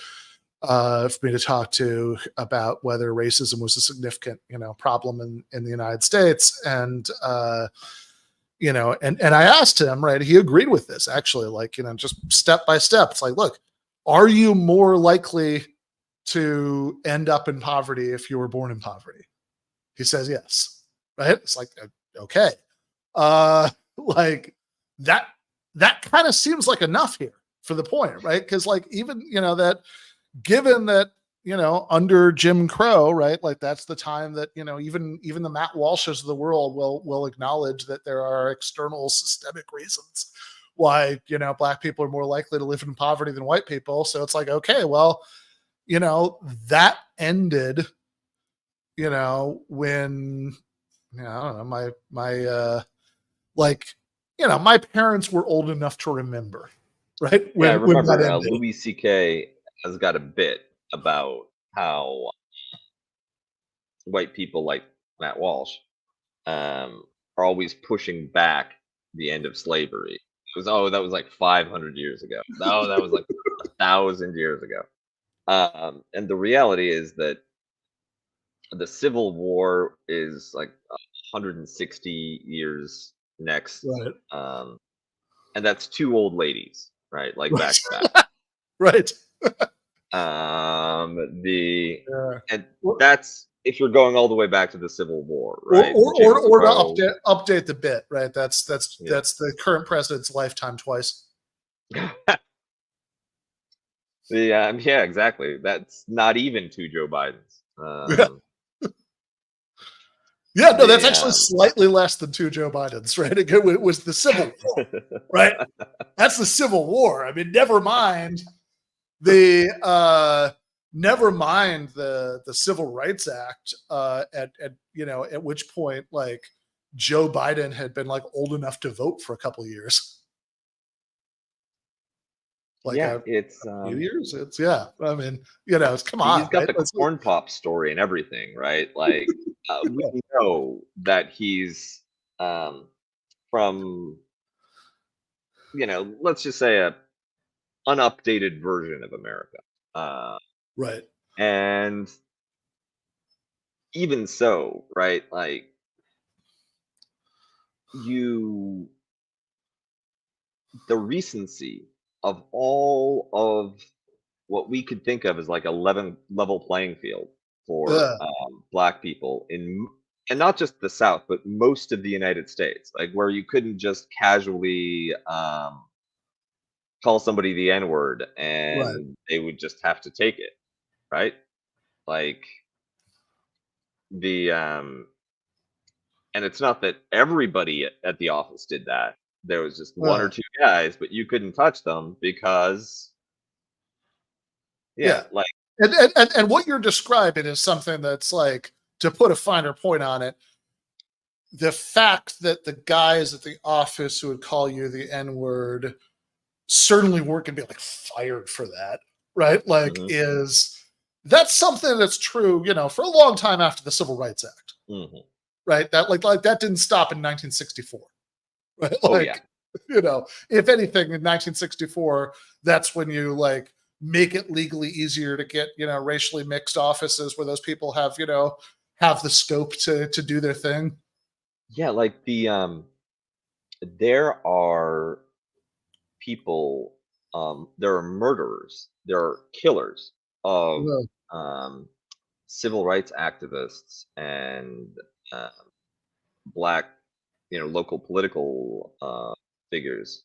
for me to talk to about whether racism was a significant problem in the United States, and I asked him, right, he agreed with this actually, like just step by step. It's like, look, are you more likely to end up in poverty if you were born in poverty? He says yes, right? It's like, okay, like that kind of seems like enough here for the point, right? Because like even that, given that under Jim Crow, right, like that's the time that even the Matt Walshes of the world will acknowledge that there are external systemic reasons why Black people are more likely to live in poverty than white people. So it's like, okay, well, that ended when I don't know, my parents were old enough to remember, right? I remember Louis C.K. has got a bit about how white people like Matt Walsh are always pushing back the end of slavery. It was, that was like 500 years ago. No, that was like 1,000 years ago. And the reality is that the Civil War is like 160 years next. Right. And that's two old ladies, right? Like back to back. Right. And that's if you're going all the way back to the Civil War, right? Or to update the bit, right? That's the current president's lifetime twice. Yeah, exactly. That's not even 2 Joe Bidens. That's actually slightly less than 2 Joe Bidens, right? It was the Civil War, right? That's the Civil War. I mean, never mind the Civil Rights Act. At which point, like, Joe Biden had been like old enough to vote for a couple of years. It's a few years. I mean, come on. He's got the corn pop story and everything, right? Like, we know that he's from, let's just say a unupdated version of America. Right. And even so, right? Like, the recency of all of what we could think of as like a level playing field for Black people and not just the South, but most of the United States, like where you couldn't just casually call somebody the N-word and they would just have to take it, right? Like and it's not that everybody at the office did that. There was just 1 or 2 guys, but you couldn't touch them because like, and what you're describing is something that's like, to put a finer point on it, the fact that the guys at the office who would call you the N-word certainly weren't going to be like fired for that, right? Like, that's something that's true, for a long time after the Civil Rights Act, right? That like that didn't stop in 1964, right? Like, if anything, in 1964, that's when you like make it legally easier to get, racially mixed offices where those people have, have the scope to do their thing. Yeah, like there are people, there are murderers, there are killers of civil rights activists and Black, local political figures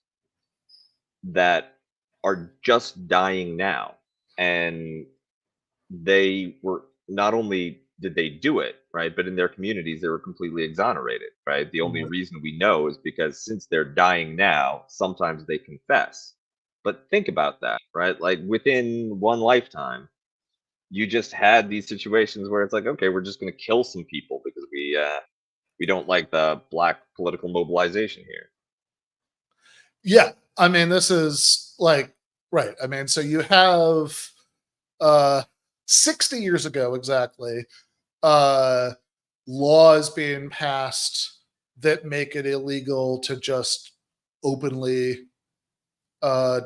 that are just dying now. And they were, not only did they do it, right, but in their communities, they were completely exonerated, right? The only reason we know is because since they're dying now, sometimes they confess. But think about that, right? Like, within one lifetime, you just had these situations where it's like, okay, we're just going to kill some people because we don't like the Black political mobilization here. Yeah, I mean, this is like, right. I mean, so you have 60 years ago exactly, laws being passed that make it illegal to just openly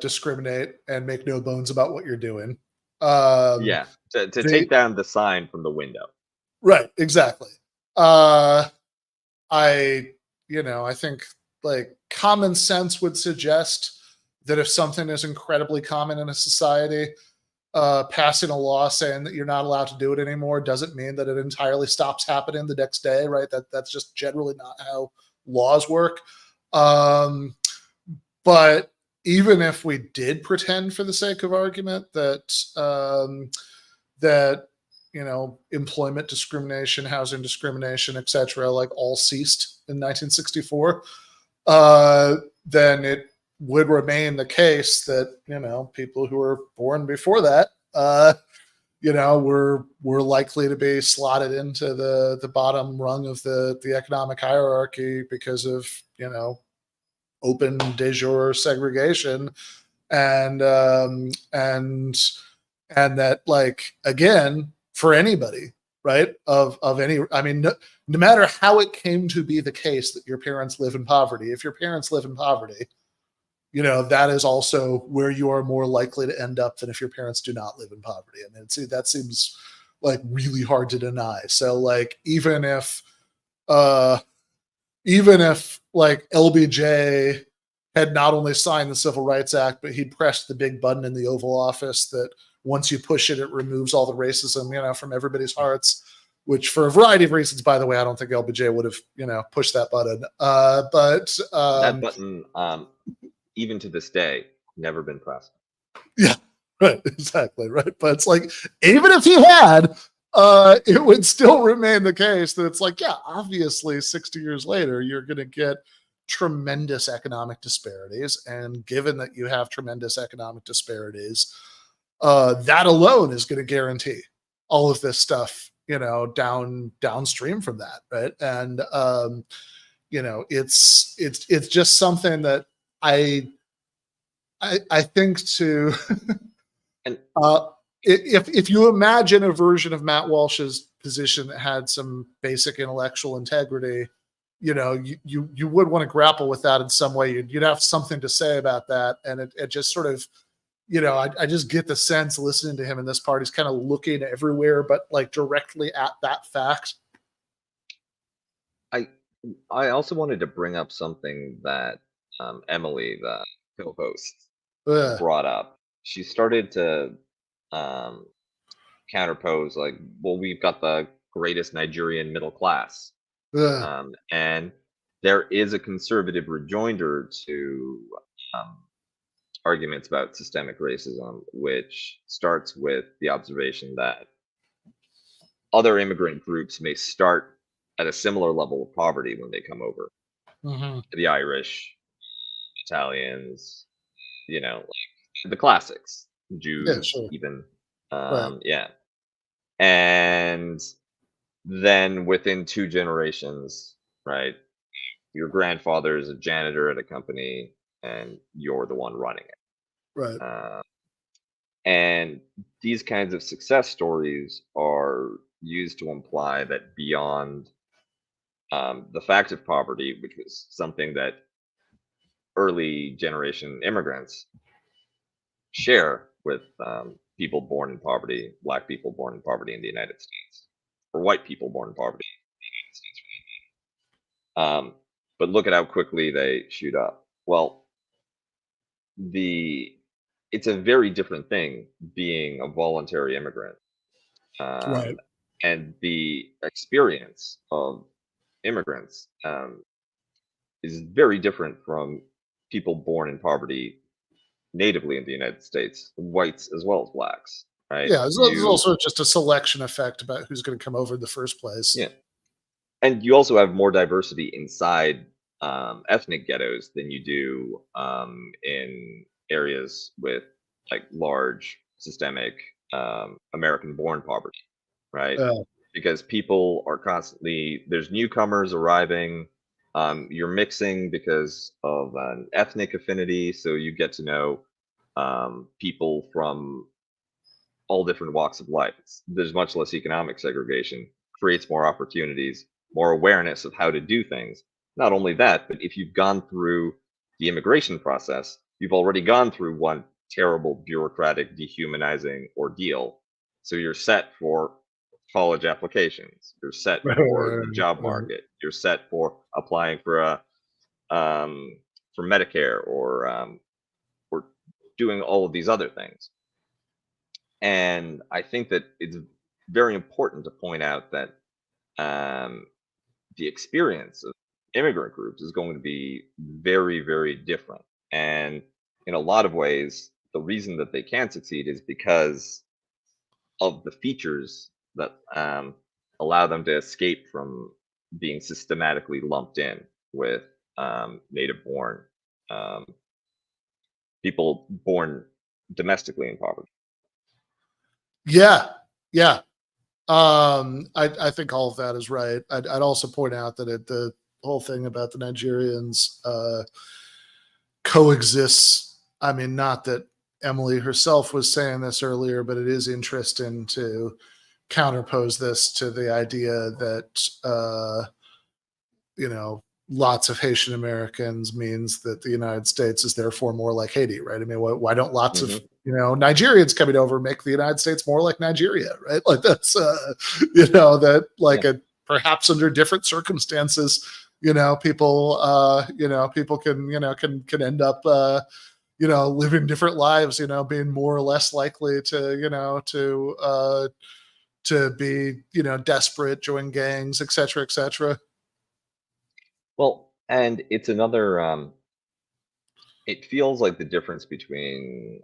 discriminate and make no bones about what you're doing. To take down the sign from the window. Right, exactly. I think like common sense would suggest that if something is incredibly common in a society, passing a law saying that you're not allowed to do it anymore doesn't mean that it entirely stops happening the next day, right? That's just generally not how laws work. But even if we did pretend, for the sake of argument, that employment discrimination, housing discrimination, etc., like all ceased in 1964, then it would remain the case that, people who were born before that, were likely to be slotted into the bottom rung of the economic hierarchy because of, open de jure segregation. And that, like, again, for anybody, right, of any, I mean, no matter how it came to be the case that your parents live in poverty, if your parents live in poverty, that is also where you are more likely to end up than if your parents do not live in poverty. I mean, that seems like really hard to deny. So, like, even if like LBJ, had not only signed the Civil Rights Act, but he'd pressed the big button in the Oval Office that once you push it, it removes all the racism, from everybody's hearts, which for a variety of reasons, by the way, I don't think LBJ would have, pushed that button. But that button, even to this day, never been pressed. Yeah, right, exactly, right. But it's like, even if he had, it would still remain the case that it's like, yeah, obviously 60 years later, you're going to get tremendous economic disparities. And given that you have tremendous economic disparities, that alone is going to guarantee all of this stuff, downstream from that, right? And, it's just something that I think to, And if you imagine a version of Matt Walsh's position that had some basic intellectual integrity, you would want to grapple with that in some way. You'd have something to say about that. And it just sort of, I just get the sense listening to him in this part, he's kind of looking everywhere, but like directly at that fact. I also wanted to bring up something that Emily, the co-host, brought up. She started to counterpose, like, well, we've got the greatest Nigerian middle class. And there is a conservative rejoinder to arguments about systemic racism, which starts with the observation that other immigrant groups may start at a similar level of poverty when they come over. The Irish, Italians, like the classics, Jews, even. Right. Yeah. And then within 2 generations, right, your grandfather is a janitor at a company and you're the one running it. Right. And these kinds of success stories are used to imply that beyond the fact of poverty, which was something that early generation immigrants share with people born in poverty, Black people born in poverty in the United States, or white people born in poverty in the United States. But look at how quickly they shoot up. Well, it's a very different thing being a voluntary immigrant. Right. And the experience of immigrants is very different from people born in poverty natively in the United States, whites as well as Blacks, right? Yeah, there's also just a selection effect about who's going to come over in the first place. Yeah. And you also have more diversity inside ethnic ghettos than you do in areas with like large systemic American-born poverty, right? Because people are constantly, there's newcomers arriving, you're mixing because of an ethnic affinity, so you get to know people from all different walks of life. There's much less economic segregation, creates more opportunities, more awareness of how to do things. Not only that, but if you've gone through the immigration process, you've already gone through one terrible bureaucratic dehumanizing ordeal. So you're set for college applications, you're set for the job market, you're set for applying for Medicare or doing all of these other things. And I think that it's very important to point out that the experience of immigrant groups is going to be very, very different. And in a lot of ways, the reason that they can succeed is because of the features that allow them to escape from being systematically lumped in with native-born people born domestically in poverty. Yeah. I think all of that is right. I'd also point out that the whole thing about the Nigerians coexists. I mean, not that Emily herself was saying this earlier, but it is interesting to counterpose this to the idea that, lots of Haitian Americans means that the United States is therefore more like Haiti, right? I mean, why don't lots of, Nigerians coming over make the United States more like Nigeria, right? Like that's, that like perhaps under different circumstances people can end up living different lives, being more or less likely to be desperate, join gangs, etc., etc. Well, and it's another. It feels like the difference between.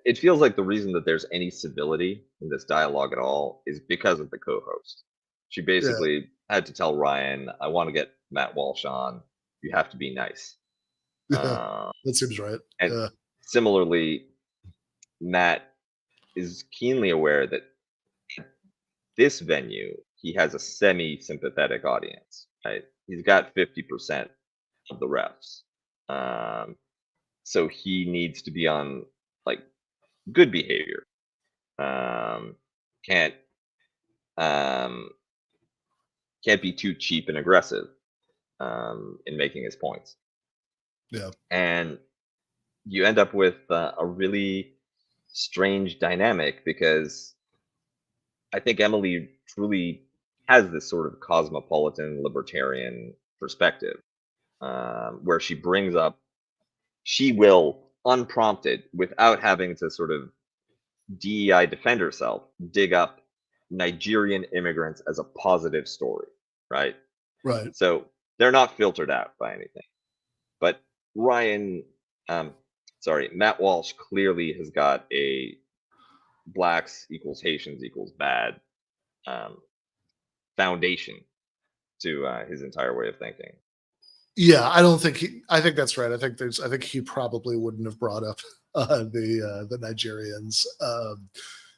It feels like the reason that there's any civility in this dialogue at all is because of the co-host. She basically had to tell Ryan, "I want to get Matt Walsh on. You have to be nice." That seems right. And similarly, Matt is keenly aware that this venue, he has a semi-sympathetic audience, right? He's got 50% of the refs. So he needs to be on like good behavior. Can't be too cheap and aggressive in making his points. Yeah. And you end up with a really strange dynamic because I think Emily truly has this sort of cosmopolitan libertarian perspective where she brings up, she will, unprompted, without having to sort of DEI defend herself, dig up Nigerian immigrants as a positive story, right? Right. So they're not filtered out by anything. But Matt Walsh clearly has got a blacks equals Haitians equals bad foundation to his entire way of thinking. Yeah, I think that's right. I think he probably wouldn't have brought up the Nigerians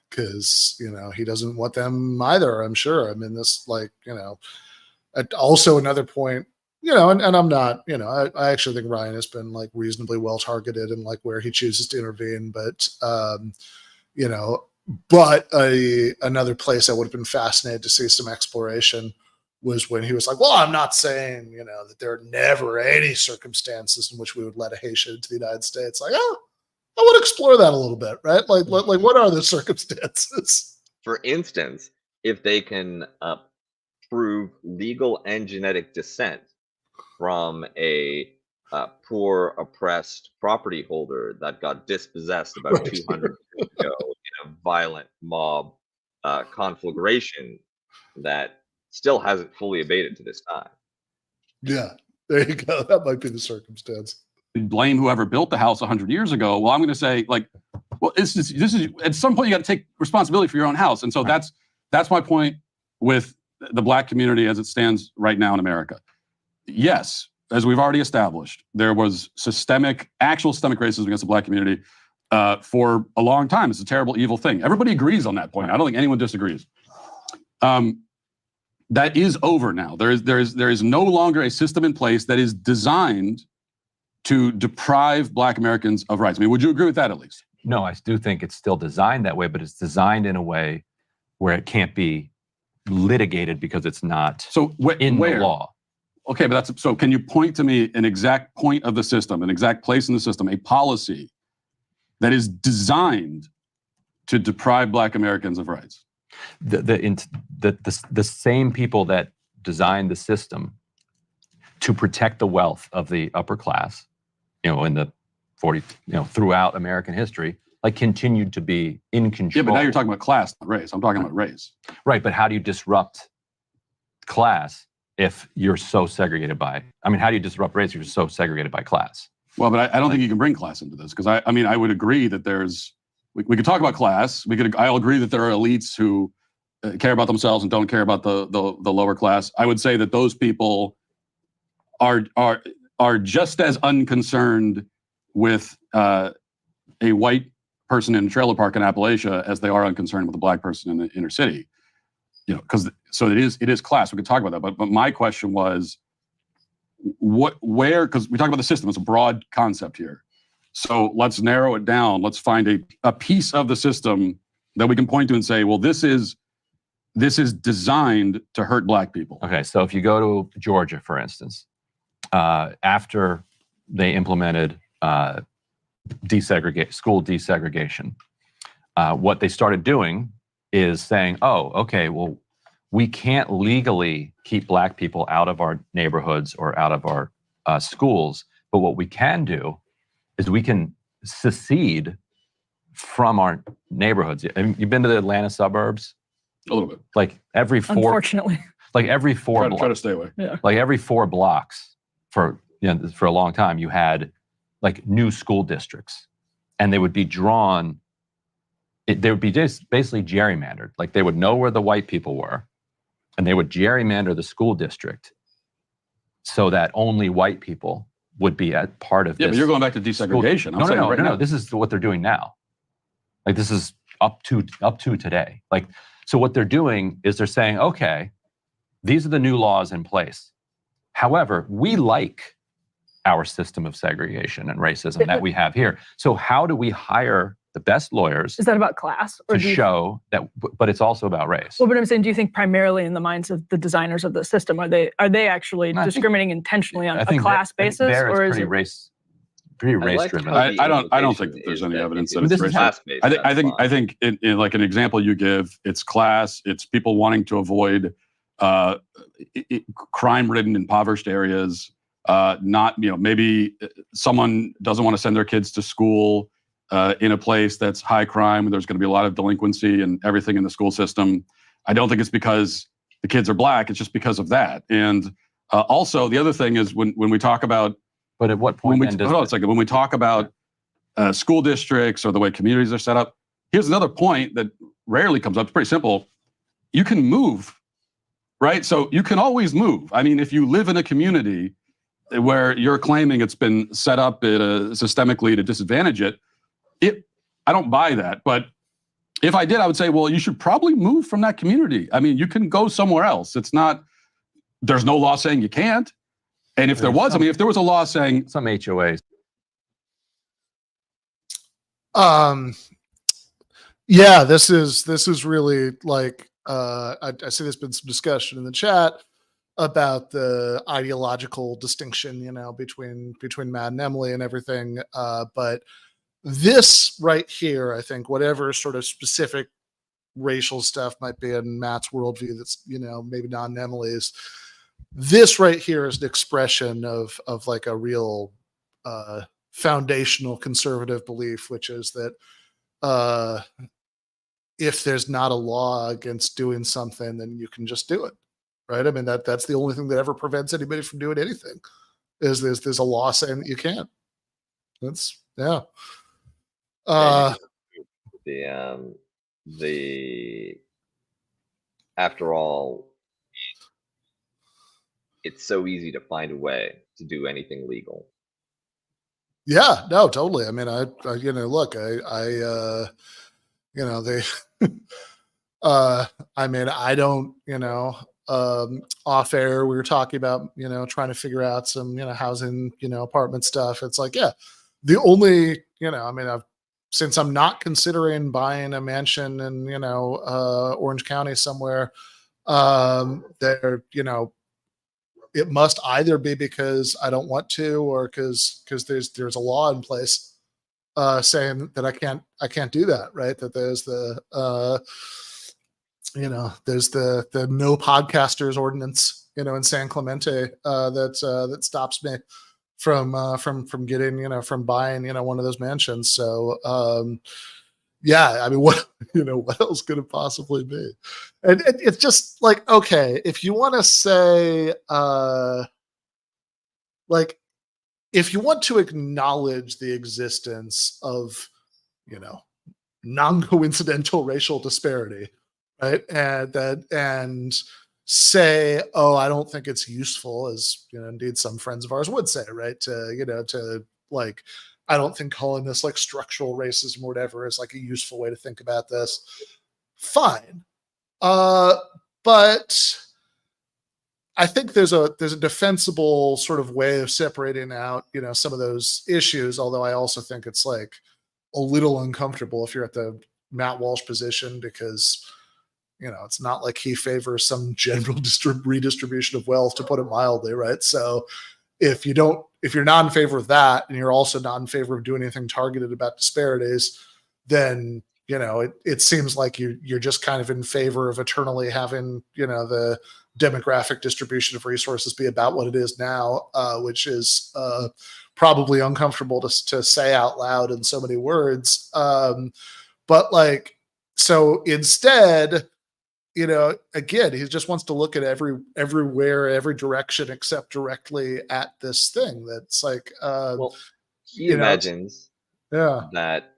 because he doesn't want them either. I'm sure. I mean, this also another point. And I'm not. I actually think Ryan has been like reasonably well targeted in like where he chooses to intervene, but another place I would have been fascinated to see some exploration was when he was like, well, I'm not saying, that there are never any circumstances in which we would let a Haitian into the United States. Like, I want to explore that a little bit, right? Like what are the circumstances? For instance, if they can prove legal and genetic descent from a poor, oppressed property holder that got dispossessed about 200 years ago in a violent mob conflagration that still hasn't fully abated to this time. Yeah, there you go. That might be the circumstance. Blame whoever built the house 100 years ago. Well, I'm going to say, this is at some point you got to take responsibility for your own house, and so that's my point with the black community as it stands right now in America. Yes, as we've already established, there was actual systemic racism against the black community for a long time. It's a terrible, evil thing. Everybody agrees on that point. I don't think anyone disagrees. That is over now. There is no longer a system in place that is designed to deprive black Americans of rights. I mean, would you agree with that at least? No, I do think it's still designed that way, but it's designed in a way where it can't be litigated because it's not in the law. Okay, but so can you point to me an exact point of the system, an exact place in the system, a policy that is designed to deprive black Americans of rights? The same people that designed the system to protect the wealth of the upper class, in the 40, throughout American history, continued to be in control. Yeah, but now you're talking about class, not race. I'm talking about race. Right, but how do you disrupt class if you're so segregated by? I mean, how do you disrupt race if you're so segregated by class? Well, but I don't think you can bring class into this because I would agree that we could talk about class. I'll agree that there are elites who care about themselves and don't care about the lower class. I would say that those people are just as unconcerned with a white person in a trailer park in Appalachia as they are unconcerned with a black person in the inner city. Because it is class. We could talk about that. But my question was, because we talk about the system, it's a broad concept here. So let's narrow it down. Let's find a piece of the system that we can point to and say, well, this is designed to hurt black people. Okay, so if you go to Georgia, for instance, after they implemented school desegregation, what they started doing is saying, oh, okay, well, we can't legally keep Black people out of our neighborhoods or out of our schools. But what we can do is we can secede from our neighborhoods. You've been to the Atlanta suburbs? A little bit. Like every four, Unfortunately. like every four, Try to stay away. Yeah. like every 4 blocks for a long time, you had like new school districts, and they would be drawn. They would be just basically gerrymandered. Like they would know where the white people were, and they would gerrymander the school district so that only white people would be at part of. Yeah, this but you're going back to desegregation. No. This is what they're doing now. Like this is up to today. Like so, what they're doing is they're saying, okay, these are the new laws in place. However, we like our system of segregation and racism that we have here. So how do we hire the best lawyers? Is that about class? Or to show that, but it's also about race. Well, but I'm saying, do you think primarily in the minds of the designers of the system, are they actually discriminating intentionally on a class basis, or is it pretty race driven? I don't think that there's any evidence that it's race. I think in like an example you give, it's class, it's people wanting to avoid crime-ridden, impoverished areas. Not, maybe someone doesn't want to send their kids to school in a place that's high crime, there's going to be a lot of delinquency and everything in the school system. I don't think it's because the kids are Black, it's just because of that. And also the other thing is when we talk about, but at what point when we talk about school districts or the way communities are set up, here's another point that rarely comes up. It's pretty simple. You can move, right? So you can always move. I mean, if you live in a community where you're claiming it's been set up systemically to disadvantage it, I don't buy that. But if I did, I would say, well, you should probably move from that community. I mean, you can go somewhere else. There's no law saying you can't. And if there was a law saying some HOAs. Yeah, this is really like, I see there's been some discussion in the chat about the ideological distinction, between Matt and Emily and everything. But this right here, I think, whatever sort of specific racial stuff might be in Matt's worldview that's, maybe not in Emily's, this right here is an expression of like a real foundational conservative belief, which is that if there's not a law against doing something, then you can just do it. Right? I mean, that's the only thing that ever prevents anybody from doing anything is there's a law saying that you can't. That's, yeah. After all, it's so easy to find a way to do anything legal. Yeah, no, totally. I mean, I mean, I don't, off air, we were talking about, trying to figure out some, housing, apartment stuff. It's like, yeah, the only, since I'm not considering buying a mansion in, Orange County somewhere, there, it must either be because I don't want to, or because there's a law in place saying that I can't do that, right? That there's there's the no podcasters ordinance, in San Clemente that stops me from getting, from buying, one of those mansions. So yeah, I mean, what else could it possibly be? And it's just like, okay, if you want to say, like, if you want to acknowledge the existence of, non-coincidental racial disparity, right, and say, oh, I don't think it's useful, as indeed some friends of ours would say, right, to like, I don't think calling this like structural racism or whatever is like a useful way to think about this. Fine. But I think there's a defensible sort of way of separating out, some of those issues, although I also think it's like a little uncomfortable if you're at the Matt Walsh position, because, it's not like he favors some general redistribution of wealth, to put it mildly, right? So if you're not in favor of that, and you're also not in favor of doing anything targeted about disparities, then it seems like you're just kind of in favor of eternally having, the demographic distribution of resources be about what it is now, which is probably uncomfortable to say out loud in so many words. But like, so instead, again, he just wants to look at everywhere, every direction, except directly at this thing. That's like, well, he imagines yeah, that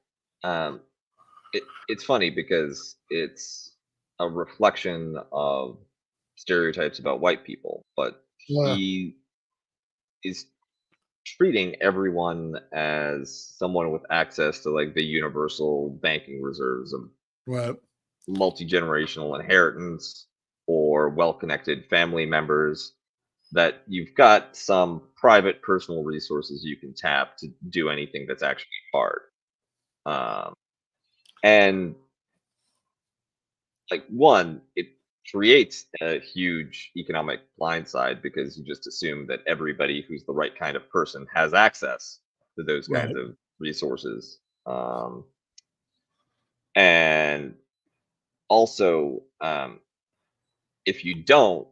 it's funny because it's a reflection of stereotypes about white people, but yeah, he is treating everyone as someone with access to like the universal banking reserves of right, multi-generational inheritance or well-connected family members, that you've got some private personal resources you can tap to do anything that's actually hard. And like, one, it creates a huge economic blindside because you just assume that everybody who's the right kind of person has access to those kinds right. of resources. And also, if you don't,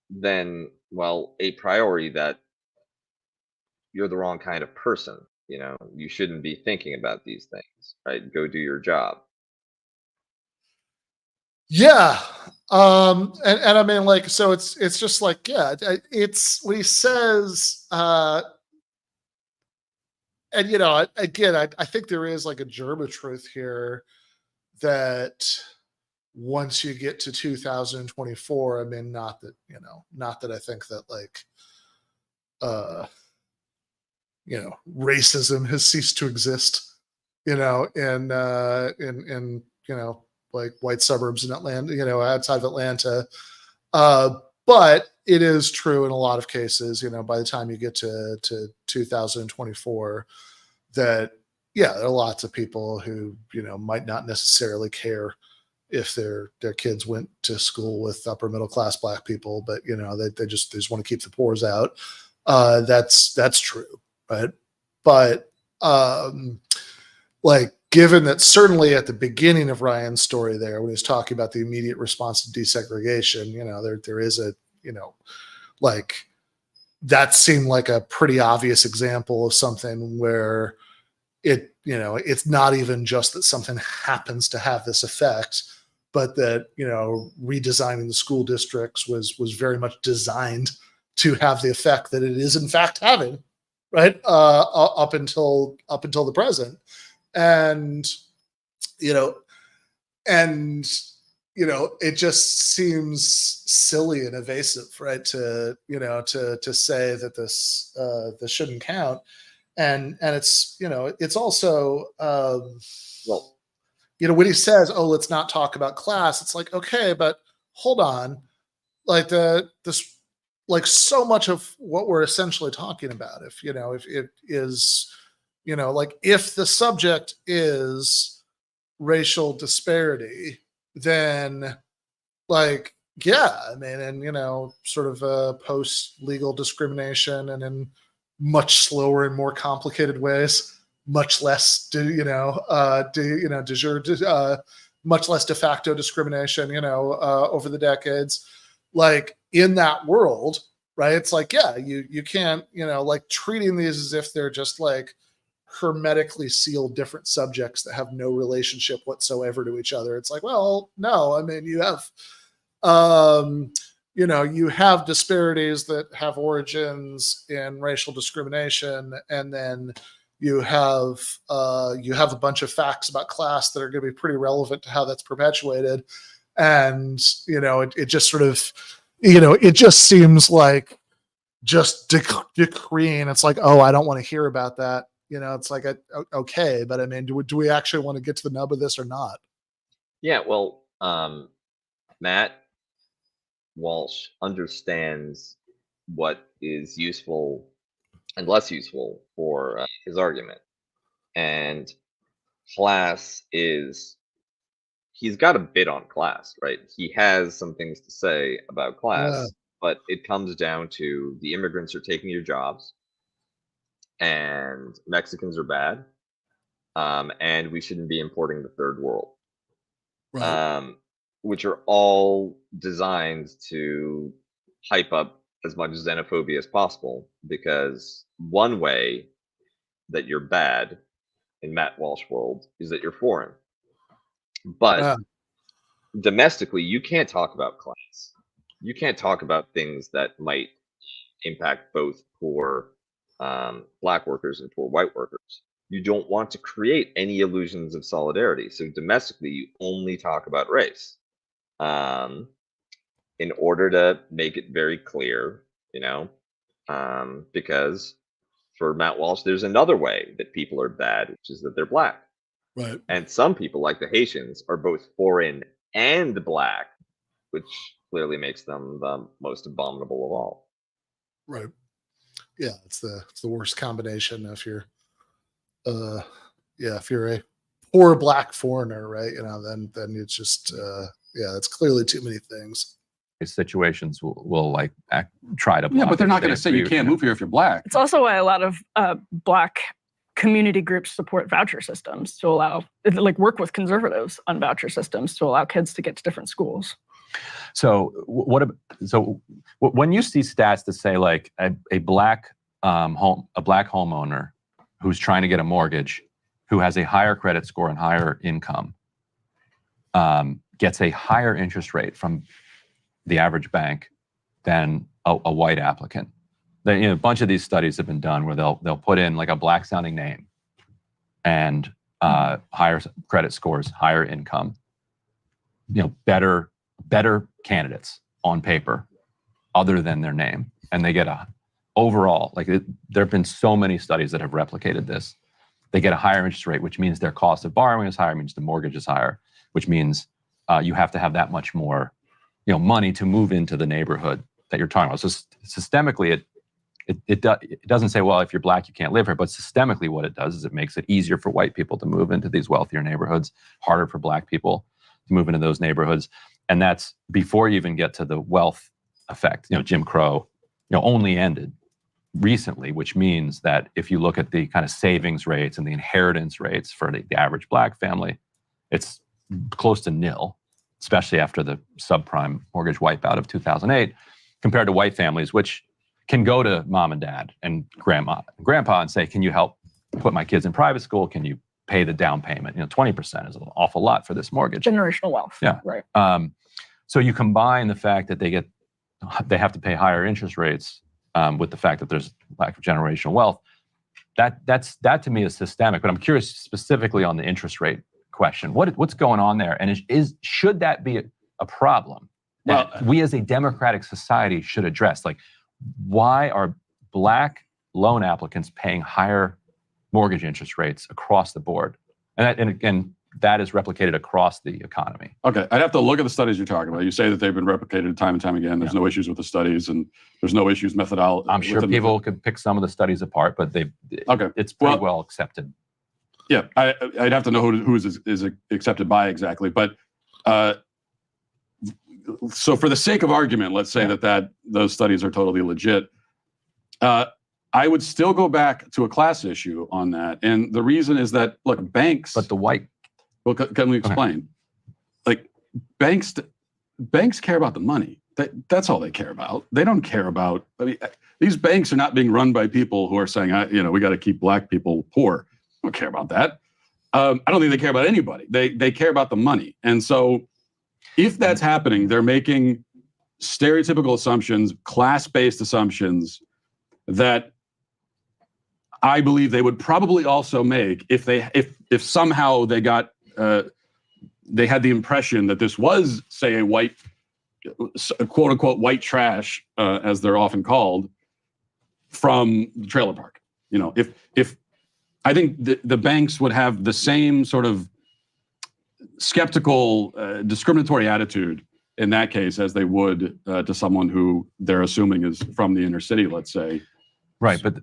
then, well, a priori that you're the wrong kind of person. You shouldn't be thinking about these things, right? Go do your job. Yeah. And I mean, like, so it's just like, yeah, it's what he says, and again, I think there is like a germ of truth here that once you get to 2024, I mean, not that I think that like, uh, racism has ceased to exist, in like white suburbs in Atlanta, outside of Atlanta. But it is true in a lot of cases, by the time you get to 2024, that yeah, there are lots of people who might not necessarily care if their kids went to school with upper middle class black people, but they just want to keep the pores out. That's true, right? But like, given that certainly at the beginning of Ryan's story there, when he's talking about the immediate response to desegregation, there is a, like, that seemed like a pretty obvious example of something where it's not even just that something happens to have this effect, but that, redesigning the school districts was very much designed to have the effect that it is in fact having, right? Up until the present. And it just seems silly and evasive, right? To say that this shouldn't count. And it's it's also Well, when he says, oh, let's not talk about class, it's like, okay, but hold on, like this, like, so much of what we're essentially talking about, if it is, like, if the subject is racial disparity, then, like, yeah, I mean, and sort of post legal discrimination, and in much slower and more complicated ways, much less much less de facto discrimination, over the decades, like, in that world, right? It's like, yeah, you can't, like, treating these as if they're just like hermetically sealed different subjects that have no relationship whatsoever to each other. It's like, well, no, I mean, you have you have disparities that have origins in racial discrimination, and then you have a bunch of facts about class that are going to be pretty relevant to how that's perpetuated. And it just sort of it just seems like just decreeing. It's like, oh, I don't want to hear about that. It's like, okay, but I mean, do we actually want to get to the nub of this or not? yeah, well, Matt Walsh understands what is useful and less useful for his argument. And class is, he's got a bit on class, right? He has some things to say about class, Yeah. but it comes down to the immigrants are taking your jobs and Mexicans are bad and we shouldn't be importing the third world. Right. Which are all designed to hype up as much xenophobia as possible, because one way that you're bad in Matt Walsh world is that you're foreign. But Yeah. domestically, you can't talk about class. You can't talk about things that might impact both poor black workers and poor white workers. You don't want to create any illusions of solidarity. So domestically, you only talk about race. In order to make it very clear, because for Matt Walsh, there's another way that people are bad, which is that they're black. Right. And some people, like the Haitians, are both foreign and black, which clearly makes them the most abominable of all. Right. Yeah, it's the worst combination if you're if you're a poor black foreigner, right? Then it's just it's clearly too many things. Situations will like try to block. Yeah, but they're not going it. to say you can't move here if you're black. It's also why a lot of black community groups support voucher systems to allow, work with conservatives on voucher systems to allow kids to get to different schools. So when you see stats that say like a black homeowner who's trying to get a mortgage, who has a higher credit score and higher income, gets a higher interest rate from the average bank than a white applicant. A bunch of these studies have been done where they'll put in like a black sounding name and higher credit scores, higher income, better candidates on paper other than their name, and they get overall, there have been so many studies that have replicated this. They get a higher interest rate, which means their cost of borrowing is higher, means the mortgage is higher, which means you have to have that much more money to move into the neighborhood that you're talking about. So systemically, it doesn't say, well, if you're black, you can't live here. But systemically, what it does is it makes it easier for white people to move into these wealthier neighborhoods, harder for black people to move into those neighborhoods. And that's before you even get to the wealth effect. Jim Crow, only ended recently, which means that if you look at the kind of savings rates and the inheritance rates for the average black family, it's close to nil, especially after the subprime mortgage wipeout of 2008, compared to white families, which can go to mom and dad and grandma and grandpa and say, can you help put my kids in private school? Can you pay the down payment? 20% is an awful lot for this mortgage. Generational wealth. Yeah. Right. So you combine the fact that they have to pay higher interest rates with the fact that there's lack of generational wealth. That to me is systemic. But I'm curious specifically on the interest rate question. What's going on there? And should that be a problem that we as a democratic society should address? Like, why are black loan applicants paying higher mortgage interest rates across the board? And that is replicated across the economy. Okay, I'd have to look at the studies you're talking about. You say that they've been replicated time and time again. There's no issues with the studies, and there's no issues methodology. I'm sure people could pick some of the studies apart, but it's pretty well accepted. Yeah, I'd have to know who is accepted by exactly. But so for the sake of argument, let's say that those studies are totally legit. I would still go back to a class issue on that. And the reason is that, look, banks... But the white... Well, can we explain? Okay. Like, banks care about the money. That's all they care about. They don't care about... I mean, these banks are not being run by people who are saying, we got to keep black people poor. I don't care about that. I don't think they care about anybody. They care about the money. And so if that's happening, they're making stereotypical assumptions, class-based assumptions that I believe they would probably also make if somehow they got they had the impression that this was, say, a white, quote unquote, white trash, as they're often called, from the trailer park. If I think the banks would have the same sort of skeptical, discriminatory attitude in that case as they would to someone who they're assuming is from the inner city, let's say. Right, but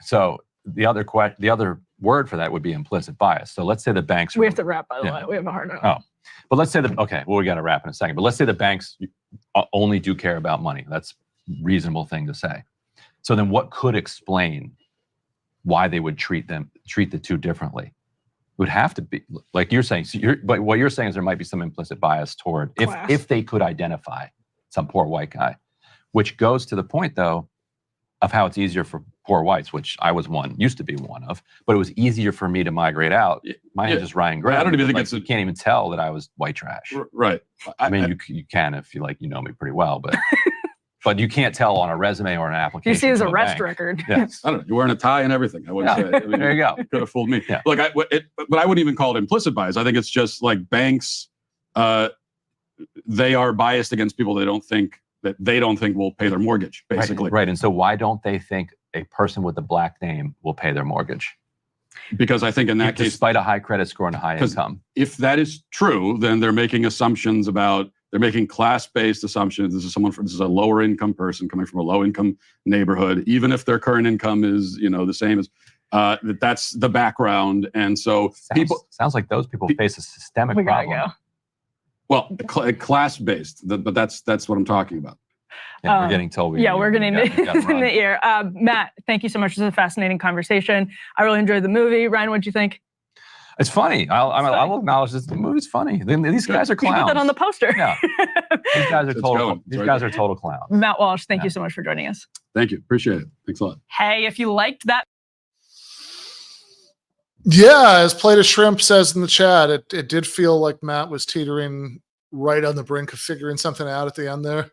so the other word for that would be implicit bias. So let's say the banks... We have to wrap, by the way. We have a hard no. But let's say we got to wrap in a second. But let's say the banks only do care about money. That's a reasonable thing to say. So then what could explain why they would treat the two differently? would have to be like you're saying. So but what you're saying is there might be some implicit bias toward Class. if they could identify some poor white guy, which goes to the point though of how it's easier for poor whites, which I was used to be one of, but it was easier for me to migrate out. My name's just Ryan Gray. I don't even think you can't even tell that I was white trash. Right. I mean, you can if you know me pretty well, but but you can't tell on a resume or an application. You see his from a arrest bank. record. Yes. I don't know. You're wearing a tie and everything. I wouldn't say. I mean, There you go. Could have fooled me. Yeah. Look, but I wouldn't even call it implicit bias. I think it's just like banks. They are biased against people they don't think will pay their mortgage, basically. Right. And so why don't they think a person with a black name will pay their mortgage? Because I think in that case, despite a high credit score and a high income. if that is true, then they're making assumptions they're making class-based assumptions. This is a lower income person coming from a low income neighborhood, even if their current income is, the same as, that's the background. And so sounds like those people face a systemic We gotta problem. go. Well, class-based, but that's what I'm talking about. Yeah, we're getting told. We're getting we gotta in the ear. Matt, thank you so much. This is a fascinating conversation. I really enjoyed the movie. Ryan, what'd you think? It's funny. I'll acknowledge this. The movie's funny. These guys are You clowns. put that on the poster. Yeah. These guys are It's total. going. These It's guys right are total clowns. Matt Walsh, thank you so much for joining us. Thank you. Appreciate it. Thanks a lot. Hey, if you liked that. Yeah, as Plate of Shrimp says in the chat, it did feel like Matt was teetering right on the brink of figuring something out at the end there.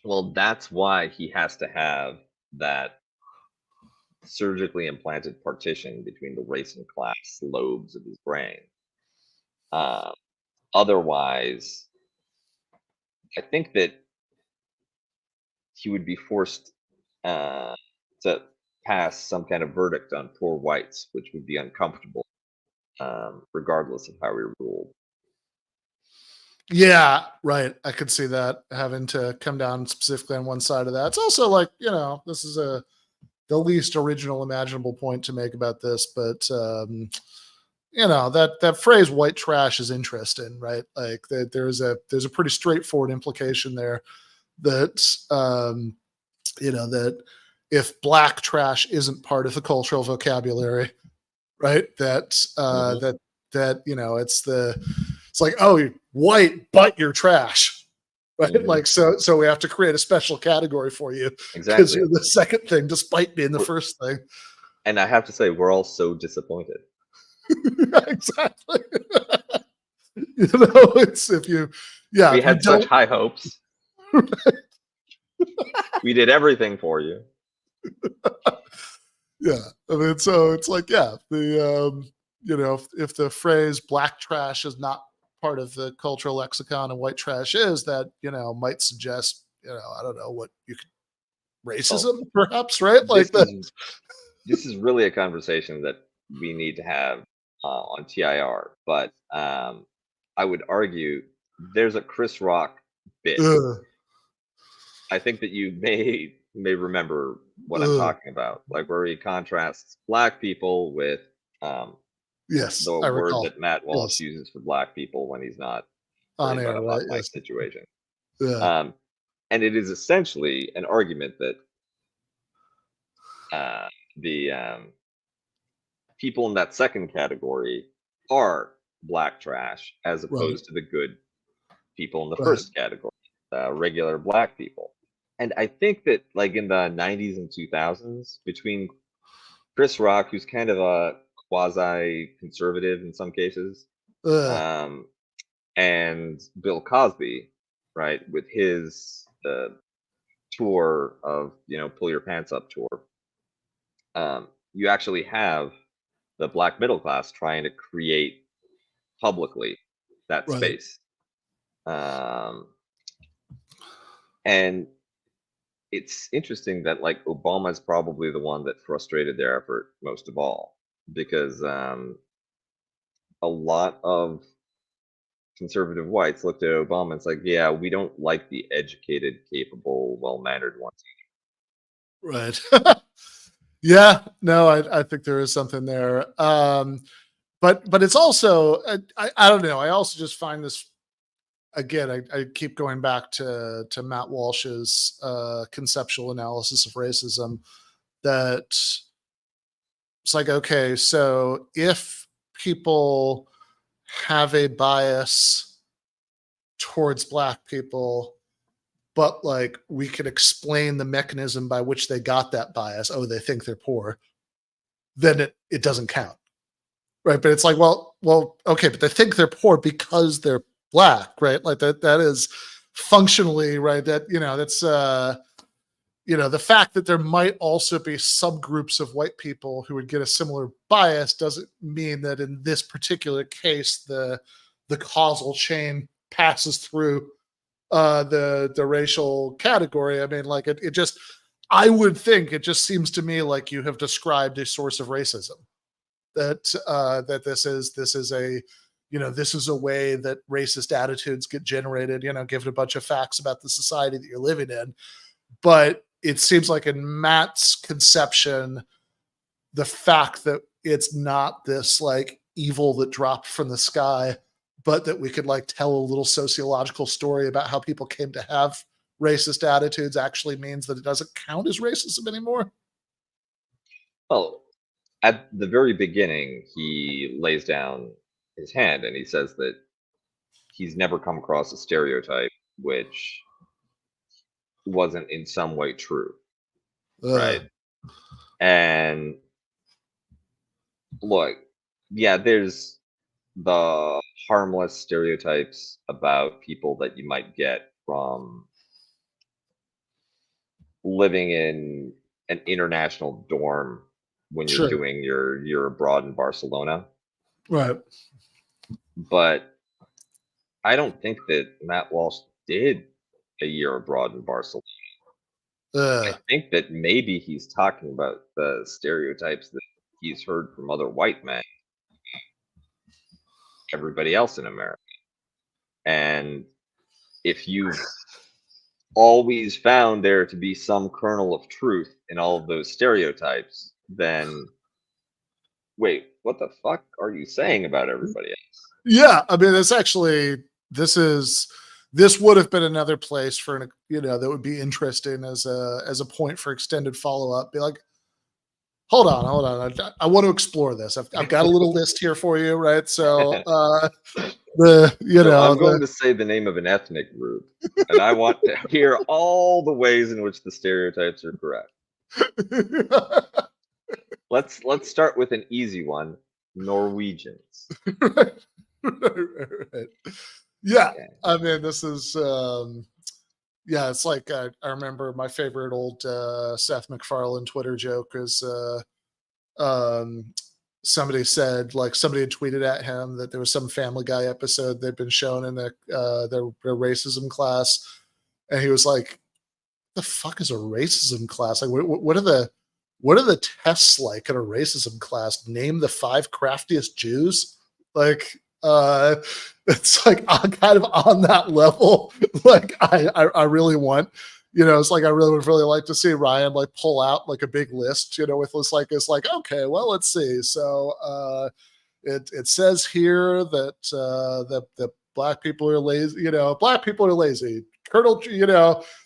Well, that's why he has to have that surgically implanted partition between the race and class lobes of his brain. Otherwise, I think that he would be forced to pass some kind of verdict on poor whites, which would be uncomfortable, regardless of how he ruled. Yeah, right. I could see that having to come down specifically on one side of that. It's also like, this is the least original imaginable point to make about this, but that phrase "white trash" is interesting, right? Like there's a pretty straightforward implication there that that if black trash isn't part of the cultural vocabulary, right? It's like, oh, you're white, but you're trash, right? Mhm. Like, so we have to create a special category for you because Exactly. you're the second thing, despite being the first thing. And I have to say, we're all so disappointed. Exactly. It's We had such high hopes. We did everything for you. Yeah, I mean, so it's like, if the phrase "black trash" is not part of the cultural lexicon and white trash is, that might suggest I don't know what you could racism, perhaps, right? Like This is really a conversation that we need to have on TIR, but I would argue there's a Chris Rock bit. I think that you may remember what I'm talking about, like where he contrasts black people with yes, the I word recall. that Matt Walsh uses for black people when he's not On worried air, about a right? hot mic Yes. situation. Yeah. And it is essentially an argument that the people in that second category are black trash as opposed to the good people in the first category, regular black people. And I think that like in the 90s and 2000s, between Chris Rock, who's kind of a quasi-conservative in some cases, and Bill Cosby, right, with his tour of, Pull Your Pants Up tour, you actually have the black middle class trying to create publicly that space. And it's interesting that like Obama is probably the one that frustrated their effort most of all, because a lot of conservative whites looked at Obama and it's like, yeah, we don't like the educated, capable, well-mannered ones. Right. Yeah, no, I think there is something there. But it's also, I don't know. I also just find this, again, I keep going back to Matt Walsh's conceptual analysis of racism, that it's like, okay, so if people have a bias towards Black people, but like we could explain the mechanism by which they got that bias. Oh, they think they're poor. Then it doesn't count. Right. But it's like, well, okay, but they think they're poor because they're Black, right? Like that is functionally right. That, that's, the fact that there might also be subgroups of white people who would get a similar bias doesn't mean that in this particular case, the causal chain passes through the racial category. I mean, like it just, I would think it just seems to me like you have described a source of racism. That this is a way that racist attitudes get generated. Given a bunch of facts about the society that you're living in, but it seems like in Matt's conception, the fact that it's not this like evil that dropped from the sky, but that we could like tell a little sociological story about how people came to have racist attitudes actually means that it doesn't count as racism anymore. Well, at the very beginning, he lays down his hand and he says that he's never come across a stereotype which wasn't in some way true. Right. And look, yeah, there's the harmless stereotypes about people that you might get from living in an international dorm when you're Sure. doing your abroad in Barcelona. Right. But I don't think that Matt Walsh did a year abroad in Barcelona. I think that maybe he's talking about the stereotypes that he's heard from other white men, everybody else in America. And if you've always found there to be some kernel of truth in all of those stereotypes, then wait, what the fuck are you saying about everybody else? Yeah, I mean, it's actually this would have been another place for that would be interesting as a point for extended follow up. Be like, hold on, I want to explore this. I've got a little list here for you, right? So I'm going to say the name of an ethnic group, and I want to hear all the ways in which the stereotypes are correct. Let's start with an easy one: Norwegians. Right. Yeah, I mean, this is it's like I remember my favorite old Seth MacFarlane Twitter joke is somebody said, like, somebody had tweeted at him that there was some Family Guy episode they'd been shown in their racism class, and he was like, "The fuck is a racism class? Like, what are the tests like in a racism class? Name the 5 craftiest Jews." Like, it's like kind of on that level. Like, I really want, it's like I would really like to see Ryan like pull out like a big list, with this like it's like, okay, well, let's see. So it says here that that Black people are lazy. Black people are lazy. Colonel,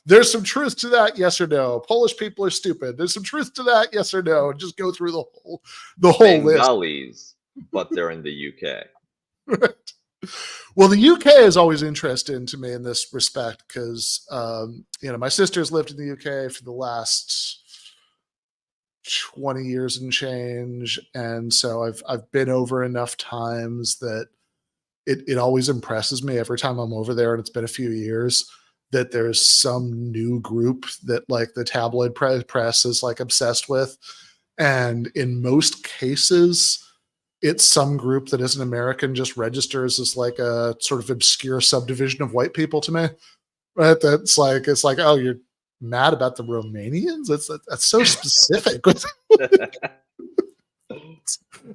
there's some truth to that, yes or no. Polish people are stupid. There's some truth to that, yes or no. And just go through the whole list. Bengalis, but they're in the UK. Right. Well, the UK is always interesting to me in this respect because, my sister's lived in the UK for the last 20 years and change. And so I've been over enough times that it always impresses me every time I'm over there, and it's been a few years, that there's some new group that like the tabloid press is like obsessed with. And in most cases, it's some group that isn't American, just registers as like a sort of obscure subdivision of white people to me, right? It's like, oh, you're mad about the Romanians? That's so specific.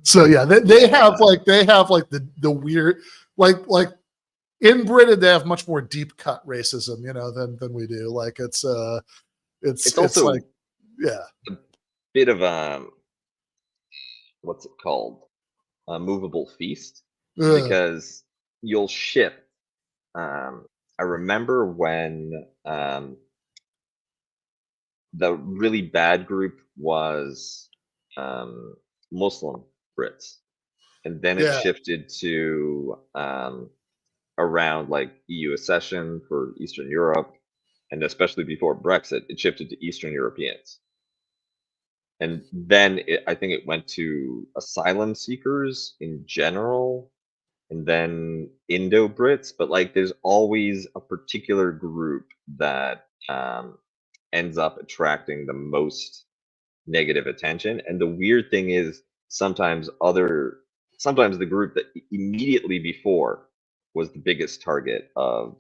So yeah, they have the weird, like in Britain, they have much more deep cut racism, than we do. Like it's also like, yeah, a bit of what's it called? A movable feast, because you'll ship. I remember when the really bad group was Muslim Brits, and then it Yeah. shifted to around like EU accession for Eastern Europe, and especially before Brexit, it shifted to Eastern Europeans. And then I think it went to asylum seekers in general, and then Indo-Brits. But like, there's always a particular group that ends up attracting the most negative attention. And the weird thing is, sometimes the group that immediately before was the biggest target of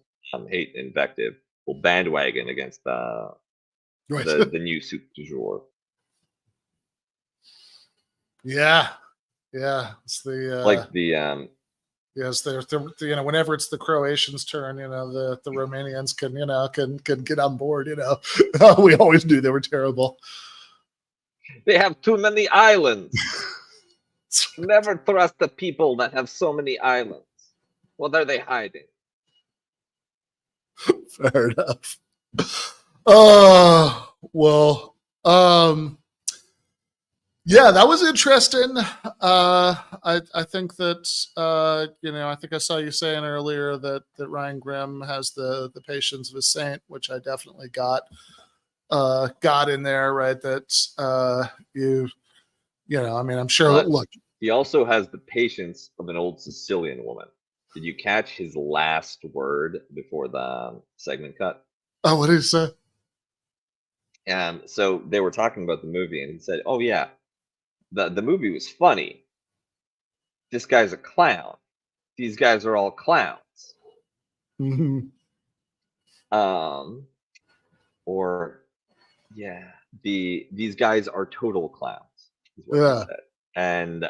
hate and invective will bandwagon against the new soup du jour. Yeah. It's the Like the yes, they're whenever it's the Croatians' turn, the Romanians can get on board. We always knew they were terrible. they have too many islands. Never trust the people that have so many islands. What are they hiding? Fair enough. Well, yeah, that was interesting. I think that I think I saw you saying earlier that Ryan Grimm has the patience of a saint, which I definitely got in there, right? That I'm sure. But Look, he also has the patience of an old Sicilian woman. Did you catch his last word before the segment cut? oh, what did he say? So they were talking about the movie, and he said, "Oh yeah, the movie was funny. This guy's a clown. These guys are all clowns." Mm-hmm. Or yeah, these guys are total clowns. Is what Yeah. he said. And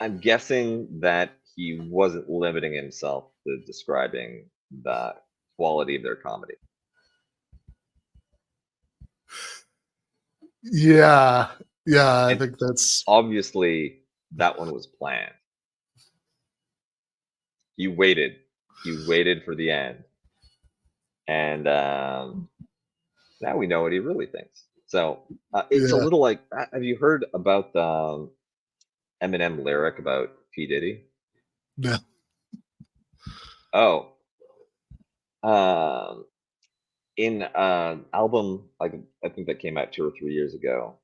I'm guessing that he wasn't limiting himself to describing the quality of their comedy. Yeah. I And think that's obviously that one was planned. You waited for the end, and now we know what he really thinks. So it's a Yeah. little like, have you heard about the Eminem lyric about P. Diddy? No. Oh, in an album, like I think that came out 2 or 3 years ago.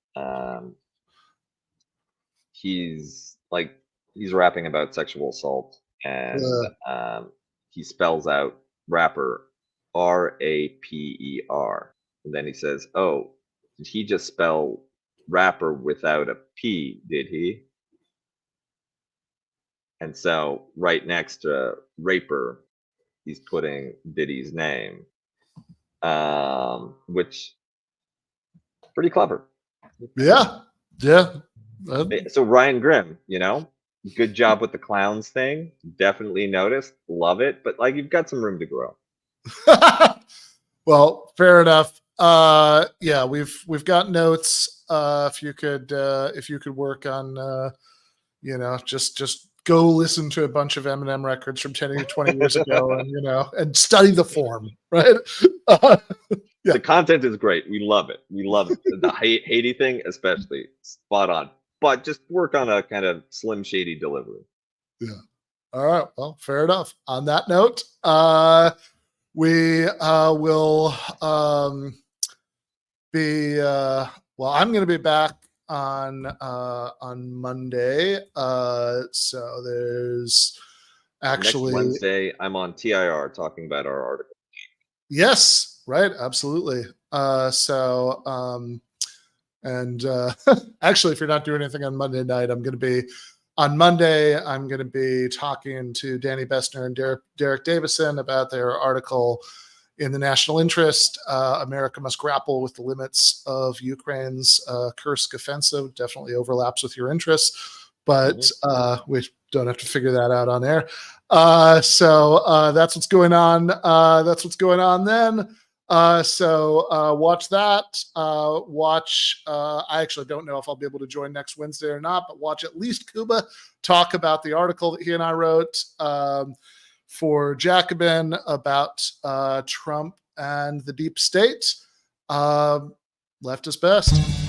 He's rapping about sexual assault, and he spells out rapper RAPER, and then he says, "Oh, did he just spell rapper without a P? Did he?" And so right next to raper, he's putting Diddy's name, which pretty clever. Yeah. So Ryan Grimm, good job with the clowns thing. Definitely noticed, love it, but like, you've got some room to grow. Well, fair enough. Yeah, we've got notes. If you could work on just go listen to a bunch of Eminem records from 10 or 20 years ago, and and study the form, right? Yeah. The content is great. We love it. The Haiti thing, especially, spot on. But just work on a kind of Slim Shady delivery. Yeah. All right. Well, fair enough. On that note, we will be. Well, I'm going to be back on Monday. So there's actually next Wednesday, I'm on TIR talking about our article. Yes, right, absolutely. Actually, if you're not doing anything on Monday night, I'm going to be talking to Danny Bessner and Derek Davison about their article in the National Interest. America must grapple with the limits of Ukraine's Kursk offensive. Definitely overlaps with your interests, but we don't have to figure that out on air. So that's what's going on. Then. So watch that. I actually don't know if I'll be able to join next Wednesday or not, but watch at least Kuba talk about the article that he and I wrote for Jacobin about Trump and the deep state. Left is best.